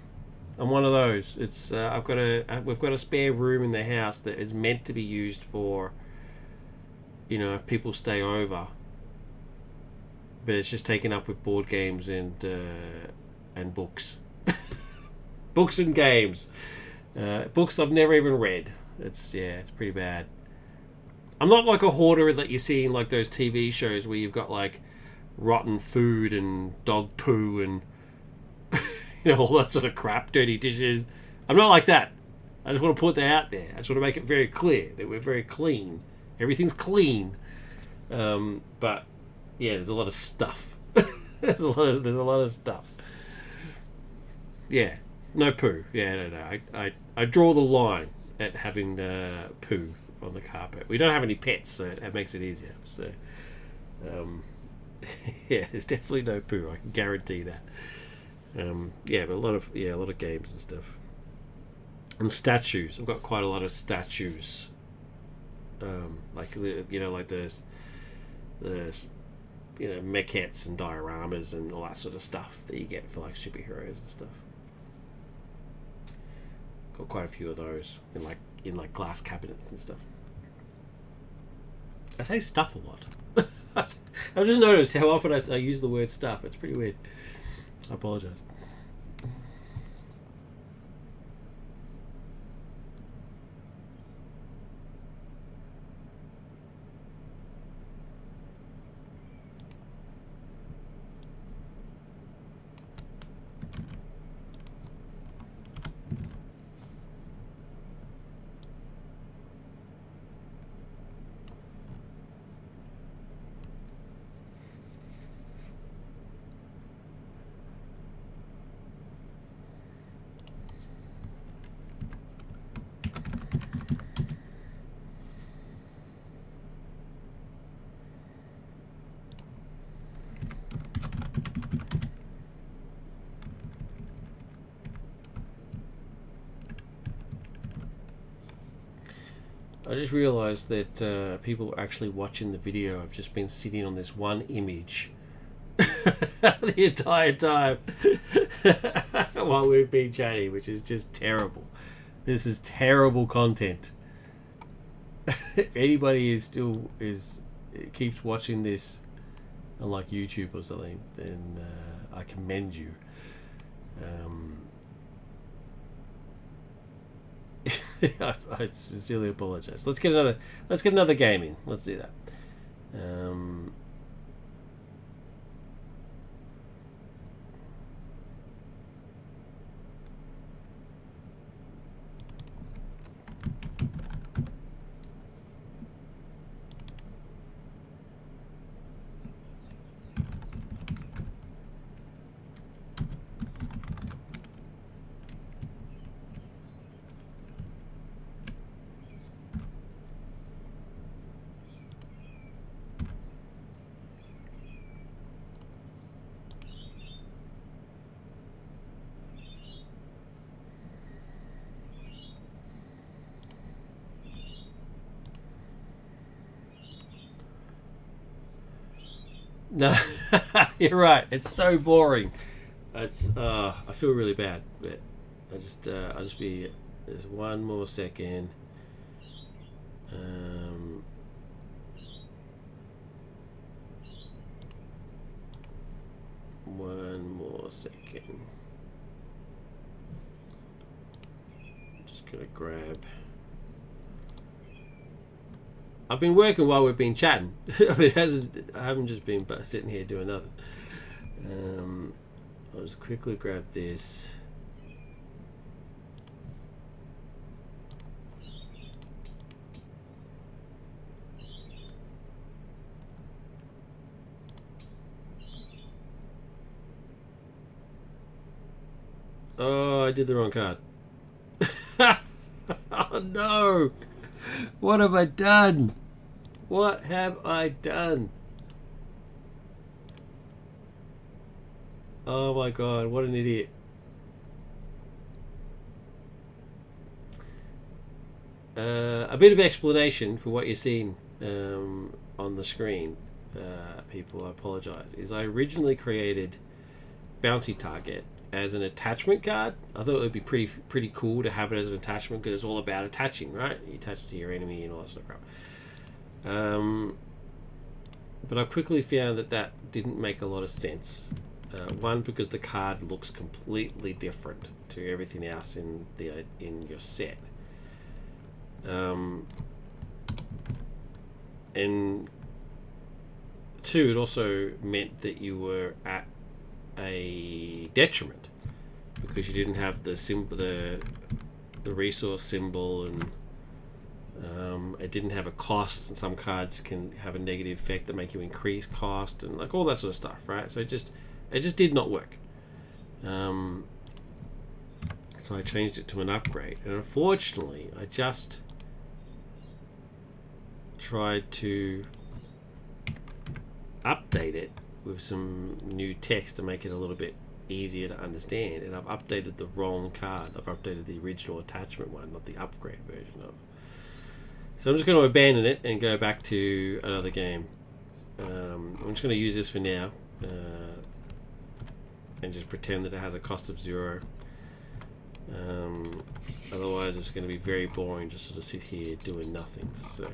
I'm one of those. It's we've got a spare room in the house that is meant to be used for, if people stay over. But it's just taken up with board games and books, books and games, books I've never even read. It's pretty bad. I'm not like a hoarder that you see in like those TV shows where you've got like rotten food and dog poo and all that sort of crap, dirty dishes. I'm not like that. I just want to put that out there. I just want to make it very clear that we're very clean. Everything's clean. But yeah, there's a lot of stuff. there's a lot of stuff. Yeah, no poo. Yeah, no. I draw the line at having poo on the carpet. We don't have any pets, so that makes it easier. So, yeah, there's definitely no poo. I can guarantee that. But a lot of games and stuff, and statues. I've got quite a lot of statues, like there's maquettes and dioramas and all that sort of stuff that you get for like superheroes and stuff. Got quite a few of those in glass cabinets and stuff. I say stuff a lot. I've just noticed how often I use the word stuff. It's pretty weird. I apologize. I just realised that people actually watching the video have just been sitting on this one image the entire time while we've been chatting, which is just terrible. This is terrible content. If anybody keeps watching this on like YouTube or something, then I commend you. I sincerely apologize. Let's get another game in. Let's do that. No, you're right. It's so boring. It's I feel really bad, but I'll just be. There's one more second. One more second. Just gonna grab. I've been working while we've been chatting. I mean, I haven't just been sitting here doing nothing. I'll just quickly grab this. Oh, I did the wrong card. Oh no! What have I done? What have I done? Oh my god, what an idiot. A bit of explanation for what you're seeing on the screen, people, I apologize, is I originally created Bounty Target as an attachment card. I thought it would be pretty cool to have it as an attachment because it's all about attaching, right? You attach it to your enemy and all that sort of crap. But I quickly found that didn't make a lot of sense. One, because the card looks completely different to everything else in your set. And two, it also meant that you were at a detriment because you didn't have the symbol, the resource symbol, and it didn't have a cost, and some cards can have a negative effect that make you increase cost and like all that sort of stuff, right? So it just did not work. So I changed it to an upgrade, and unfortunately I just tried to update it with some new text to make it a little bit easier to understand, and I've updated the wrong card. I've updated the original attachment one, not the upgrade version of. So I'm just going to abandon it and go back to another game. I'm just going to use this for now and just pretend that it has a cost of 0. Otherwise it's going to be very boring just sort of sit here doing nothing. So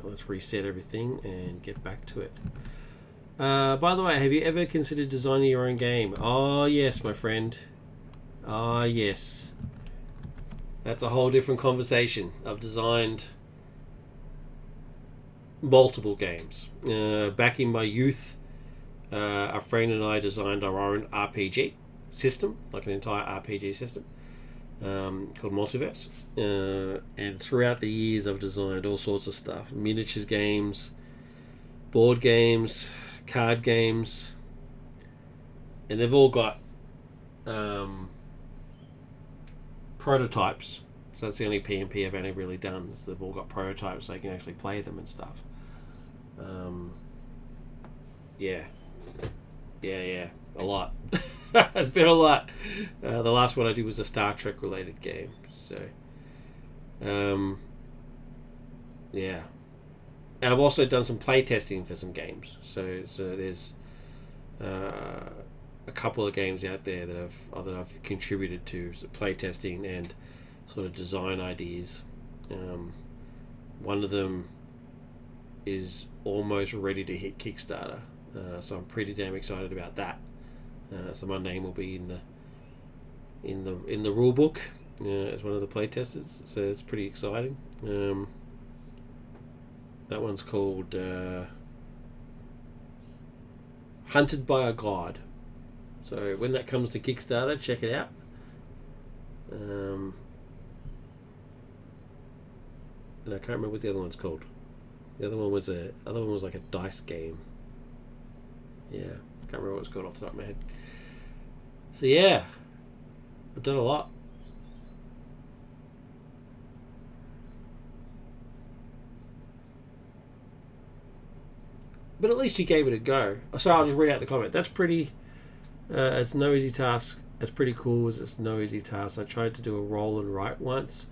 let's reset everything and get back to it. By the way, have you ever considered designing your own game? Oh yes, my friend. Oh yes. That's a whole different conversation. I've designed multiple games. Back in my youth, a friend and I designed our own RPG system, like an entire RPG system, called Multiverse. And throughout the years, I've designed all sorts of stuff: miniatures games, board games, card games, and they've all got prototypes. So that's the only P&P I've only really done. So they've all got prototypes so I can actually play them and stuff. Yeah, a lot. It's been a lot. The last one I did was a Star Trek related game. So, yeah. And I've also done some playtesting for some games. So there's a couple of games out there that I've contributed to playtesting and sort of design ideas. One of them is almost ready to hit Kickstarter, so I'm pretty damn excited about that. So my name will be in the rule book as one of the playtesters. So it's pretty exciting. That one's called Hunted by a God. So when that comes to Kickstarter, check it out. And I can't remember what the other one's called. The other one was like a dice game. Yeah, can't remember what it's called off the top of my head. So yeah, I've done a lot. But at least you gave it a go. So I'll just read out the comment. That's pretty. It's no easy task. It's pretty cool. It's no easy task. I tried to do a roll and write once.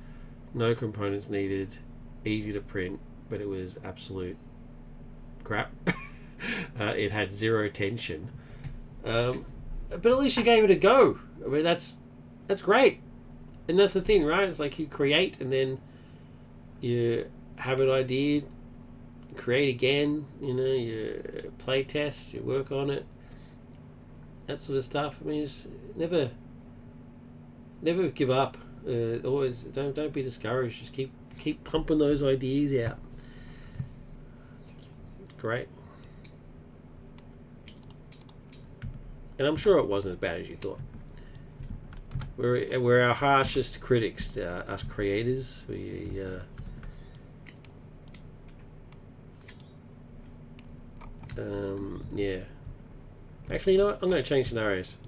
No components needed. Easy to print, but it was absolute crap. It had zero tension. But at least you gave it a go. I mean, that's great. And that's the thing, right? It's like you create and then you have an idea, create again, you play test, you work on it, that sort of stuff. I mean, it's never give up. Always don't be discouraged. Just keep pumping those ideas out. Great. And I'm sure it wasn't as bad as you thought. We're our harshest critics, us creators. Yeah. Actually, you know what? I'm going to change scenarios.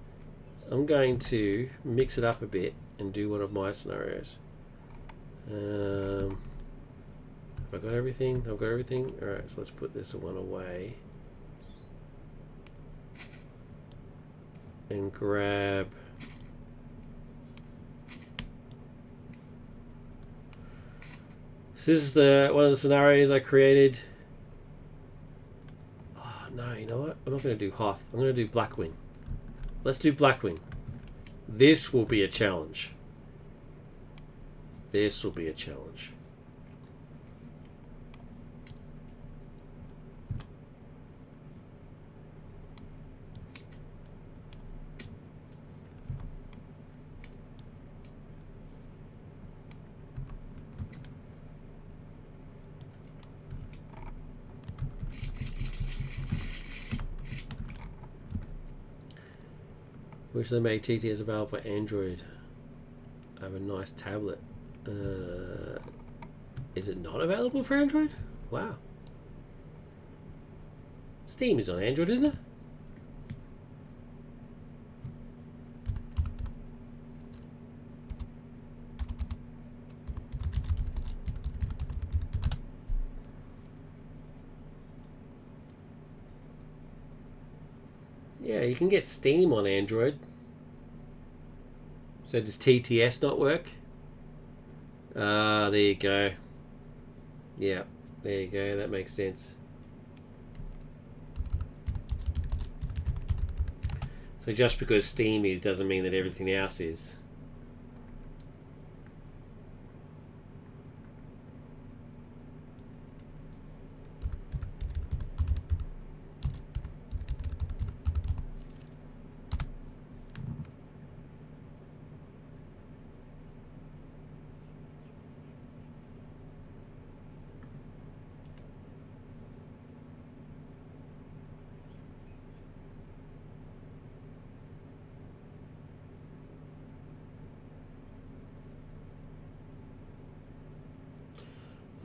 I'm going to mix it up a bit and do one of my scenarios. Have I got everything? I've got everything. Alright, so let's put this one away. And grab... So this is one of the scenarios I created. Oh, no, you know what? I'm not going to do Hoth. I'm going to do Blackwing. Let's do Blackwing. This will be a challenge. This will be a challenge. Wish they made TTS available for Android. I have a nice tablet. Is it not available for Android? Wow. Steam is on Android, isn't it? Yeah, you can get Steam on Android. So does TTS not work? Ah, there you go. Yeah, there you go. That makes sense. So just because Steam is doesn't mean that everything else is.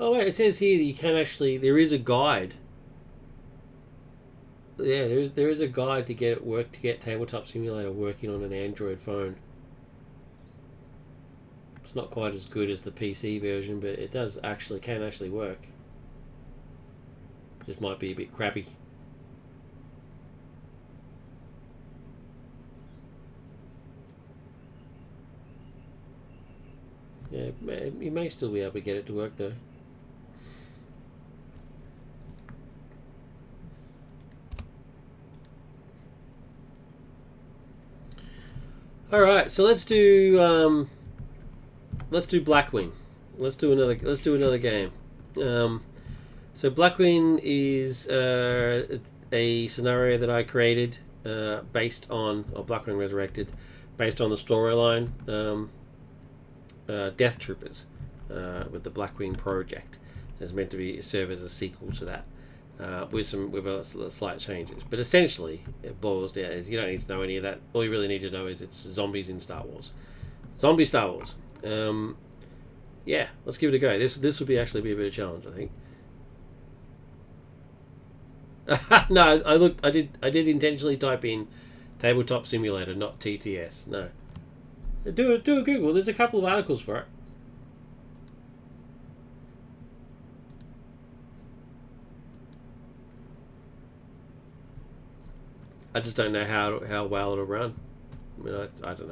Oh wait, it says here that you can actually. There is a guide. Yeah, there is a guide to get it work to get Tabletop Simulator working on an Android phone. It's not quite as good as the PC version, but it does actually can actually work. Just might be a bit crappy. You may still be able to get it to work though. All right, so let's do Blackwing. Let's do another game. So Blackwing is a scenario that I created based on Blackwing Resurrected, based on the storyline Death Troopers with the Blackwing project. It's meant to serve as a sequel to that. With slight changes, but essentially it boils down is you don't need to know any of that. All you really need to know is it's zombies in Star Wars, zombie Star Wars. Yeah, let's give it a go. This would actually be a bit of a challenge, I think. No, I did intentionally type in Tabletop Simulator, not TTS. No, do a Google. There's a couple of articles for it. I just don't know how well it'll run. I mean, I don't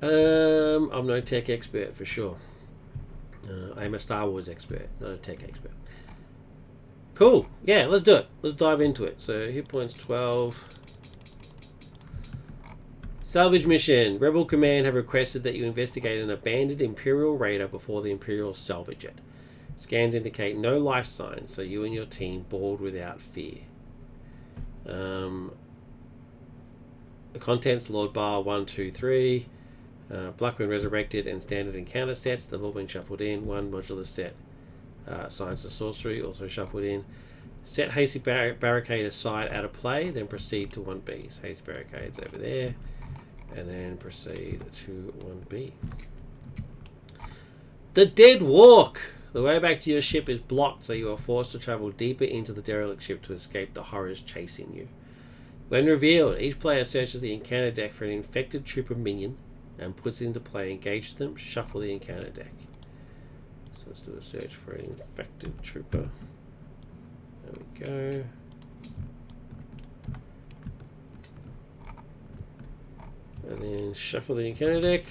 know. I'm no tech expert for sure. I'm a Star Wars expert, not a tech expert. Cool. Yeah, let's do it. Let's dive into it. So hit points 12. Salvage mission. Rebel Command have requested that you investigate an abandoned Imperial raider before the Imperials salvage it. Scans indicate no life signs, so you and your team board without fear. The contents: Lord Bar 1, 2, 3, Blackwing Resurrected, and standard encounter sets. They've all been shuffled in. One modular set, Science of Sorcery, also shuffled in. Set Hasty Barricade aside out of play, then proceed to 1B. So Hasty Barricade's over there, and then proceed to 1B. The Dead Walk. The way back to your ship is blocked, so you are forced to travel deeper into the derelict ship to escape the horrors chasing you. When revealed, each player searches the encounter deck for an infected trooper minion and puts it into play. Engage them, shuffle the encounter deck. So let's do a search for an infected trooper. There we go. And then shuffle the encounter deck.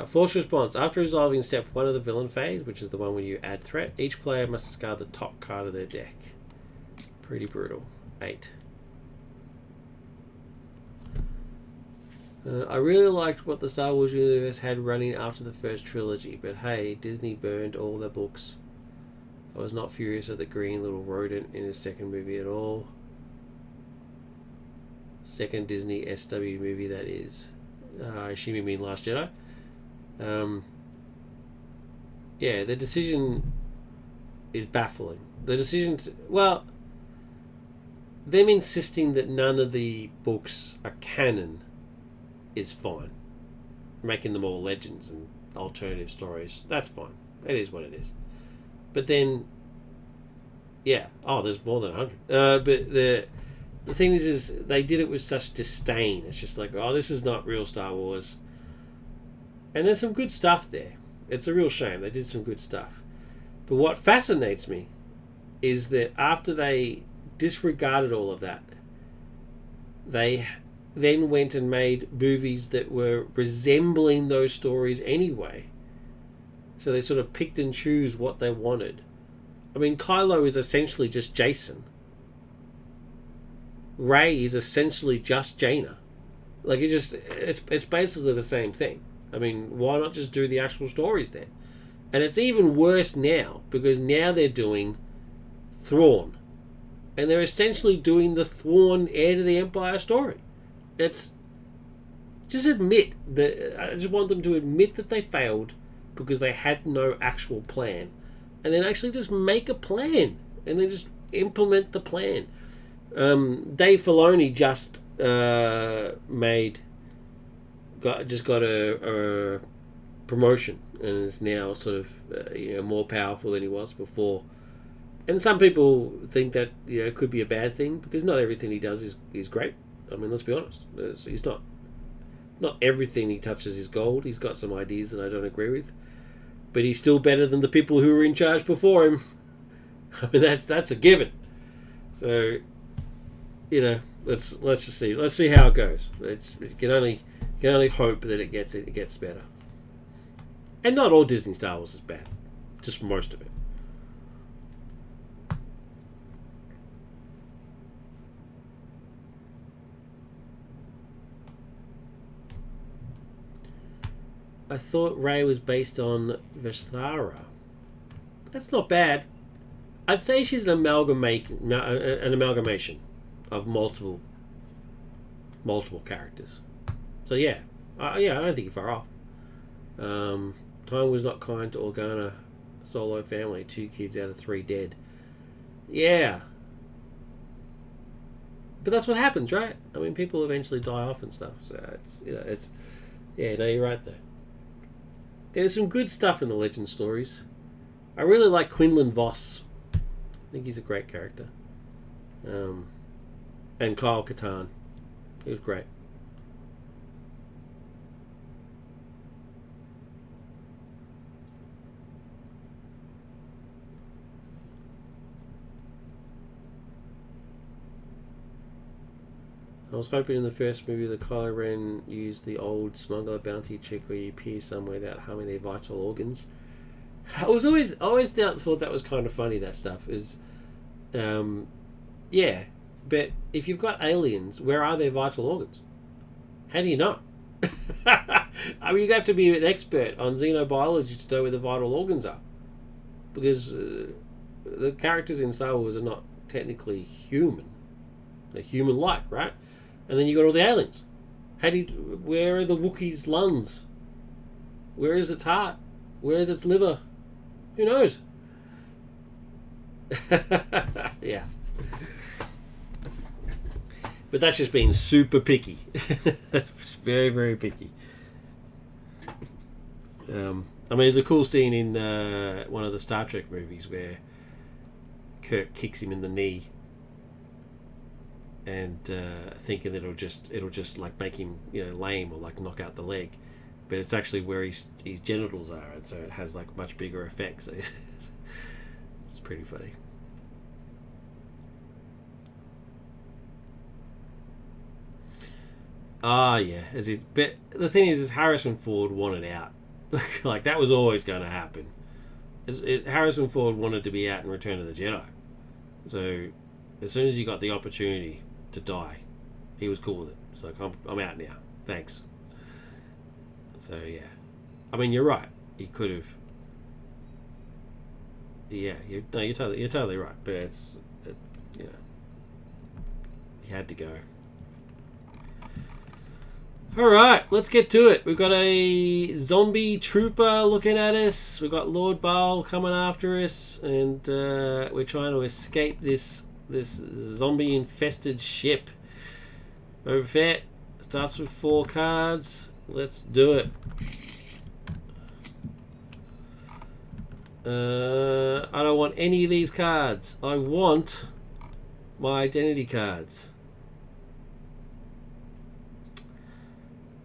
Force response. After resolving step 1 of the villain phase, which is the one where you add threat, each player must discard the top card of their deck. Pretty brutal. 8. I really liked what the Star Wars universe had running after the first trilogy, but hey, Disney burned all their books. I was not furious at the green little rodent in the second movie at all. Second Disney SW movie, that is. I assume you mean Last Jedi? Yeah, the decision is baffling. The decision them insisting that none of the books are canon is fine. Making them all legends and alternative stories, that's fine. It is what it is. But then, yeah, there's more than 100. But the thing is they did it with such disdain. It's just like, this is not real Star Wars. And there's some good stuff there. It's a real shame. They did some good stuff. But what fascinates me is that after they disregarded all of that, they then went and made movies that were resembling those stories anyway. So they sort of picked and chose what they wanted. I mean, Kylo is essentially just Jason. Rey is essentially just Jaina. Like, it's basically the same thing. I mean, why not just do the actual stories then? And it's even worse now, because now they're doing Thrawn. And they're essentially doing the Thrawn Heir to the Empire story. Just admit that. I just want them to admit that they failed because they had no actual plan. And then actually just make a plan. And then just implement the plan. Dave Filoni just got a promotion and is now sort of more powerful than he was before. And some people think that it could be a bad thing because not everything he does is great. I mean, let's be honest. He's not everything he touches is gold. He's got some ideas that I don't agree with, but he's still better than the people who were in charge before him. I mean, that's a given. So, let's just see. Let's see how it goes. You can only hope that it gets better. And not all Disney Star Wars is bad. Just most of it. I thought Rey was based on Vistara. That's not bad. I'd say she's an amalgamation of multiple characters. So yeah, I don't think you're far off. Time was not kind to Organa solo family. 2 kids out of 3 dead. Yeah, but that's what happens, right? I mean, people eventually die off and stuff. So it's yeah. No, you're right there. There's some good stuff in the Legend stories. I really like Quinlan Voss. I think he's a great character. And Kyle Katarn. He was great. I was hoping in the first movie that Kylo Ren used the old smuggler bounty trick where you pierce someone without harming their vital organs. I was always thought that was kind of funny. That stuff is, yeah. But if you've got aliens, where are their vital organs? How do you know? I mean, you have to be an expert on xenobiology to know where the vital organs are, because the characters in Star Wars are not technically human. They're human-like, right? And then you got all the aliens. Where are the Wookiees' lungs? Where is its heart? Where is its liver? Who knows? Yeah. But that's just being super picky. That's very, very picky. I mean, there's a cool scene in one of the Star Trek movies where Kirk kicks him in the knee, and thinking that it'll just like make him lame or like knock out the leg, but it's actually where his genitals are, and so it has like much bigger effects. So it's pretty funny. Yeah. But the thing is Harrison Ford wanted out. Like that was always going to happen. Harrison Ford wanted to be out in Return of the Jedi, so as soon as he got the opportunity to die, he was cool with it. It's like, I'm out now. Thanks. So yeah, I mean, you're right. He could have. Yeah, you're totally right. But he had to go. All right, let's get to it. We've got a zombie trooper looking at us. We've got Lord Baal coming after us, and we're trying to escape this zombie-infested ship. Boba Fett starts with 4 cards. Let's do it. I don't want any of these cards. I want my identity cards.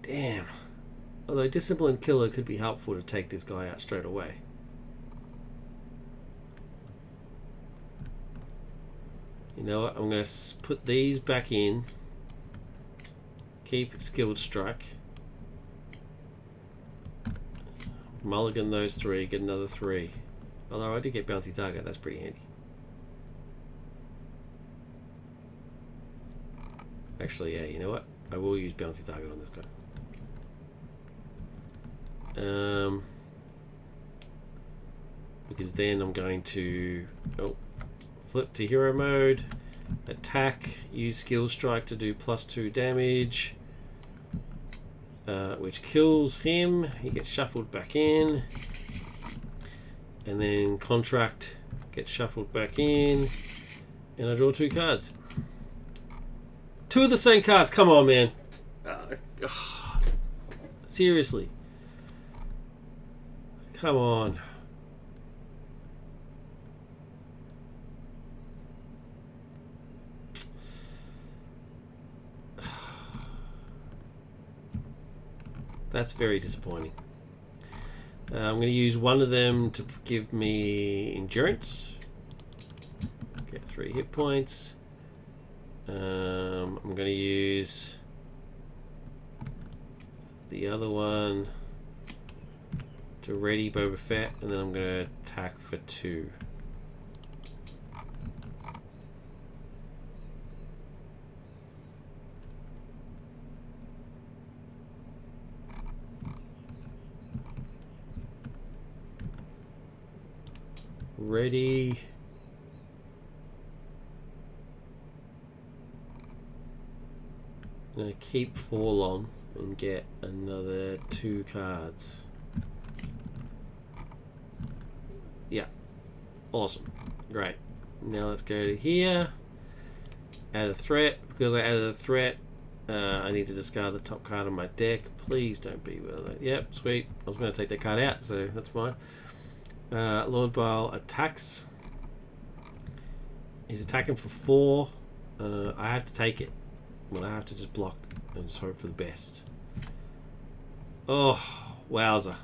Damn. Although Disciplined Killer could be helpful to take this guy out straight away. You know what? I'm going to put these back in. Keep Skilled Strike. Mulligan those 3. Get another 3. Although I did get Bounty Target. That's pretty handy. Actually, yeah, you know what? I will use Bounty Target on this guy. Because then I'm going to flip to hero mode, attack, use Skill Strike to do +2 damage, which kills him. He gets shuffled back in, and then Contract gets shuffled back in, and I draw 2 cards. 2 of the same cards. Come on, man. Seriously. Come on. That's very disappointing. I'm going to use one of them to give me endurance. Get 3 hit points. I'm going to use the other one to ready Boba Fett, and then I'm going to attack for 2. Ready. I'm going to keep Fall on and get another 2 cards. Yeah. Awesome. Great. Now let's go to here. Add a threat. Because I added a threat, I need to discard the top card on my deck. Please don't be with that. Yep, sweet. I was going to take that card out, so that's fine. Lord Baal attacks. He's attacking for 4. I have to take it. But I have to just block and just hope for the best. Oh, wowza.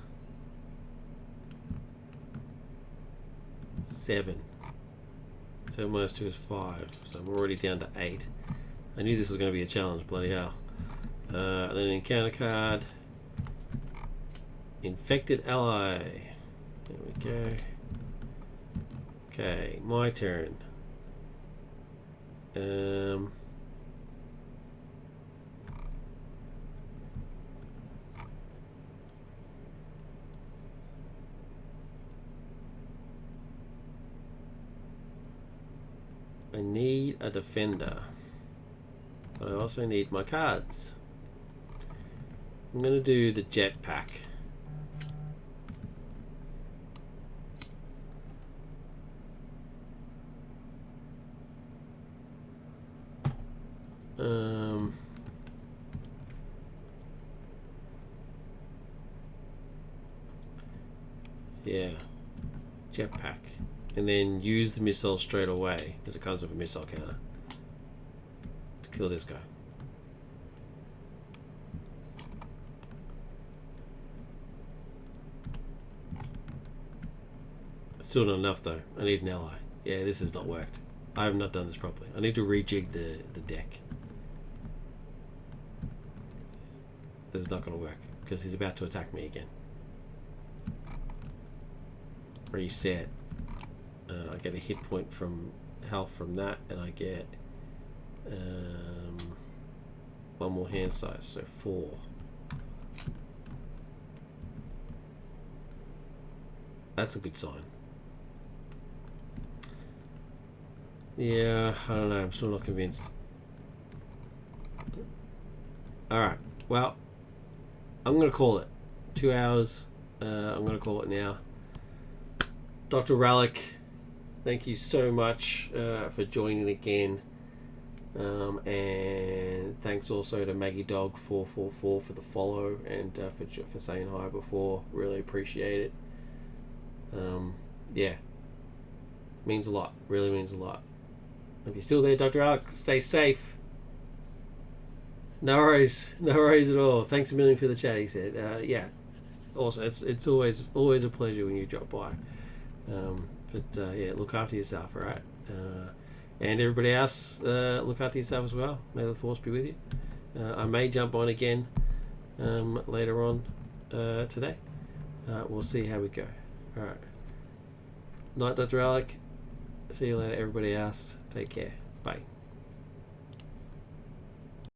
7. 7 minus 2 is 5. So I'm already down to 8. I knew this was going to be a challenge, bloody hell. Then an encounter card. Infected ally. There we go. Okay, my turn. I need a defender, but I also need my cards. I'm going to do the jetpack. Yeah, jetpack. And then use the missile straight away, because it comes with a missile counter, to kill this guy. Still not enough though. I need an ally. Yeah, this has not worked. I have not done this properly. I need to rejig the deck. This is not going to work, because he's about to attack me again. Reset. I get a hit point from health from that, and I get 1 more hand size, so 4. That's a good sign. Yeah, I don't know. I'm still not convinced. Alright, well, I'm going to call it. 2 hours. I'm going to call it now. Dr. Relic, thank you so much for joining again. And thanks also to Maggie Dog 444 for the follow and for saying hi before. Really appreciate it. Yeah, means a lot. Really means a lot. If you're still there, Dr. Relic, stay safe. No worries at all. Thanks a million for the chat. He said, yeah. Also, it's always a pleasure when you drop by. Yeah, look after yourself, all right? And everybody else, look after yourself as well. May the force be with you. I may jump on again later on today. We'll see how we go. All right. Night, Dr. Relic. See you later, everybody else. Take care. Bye.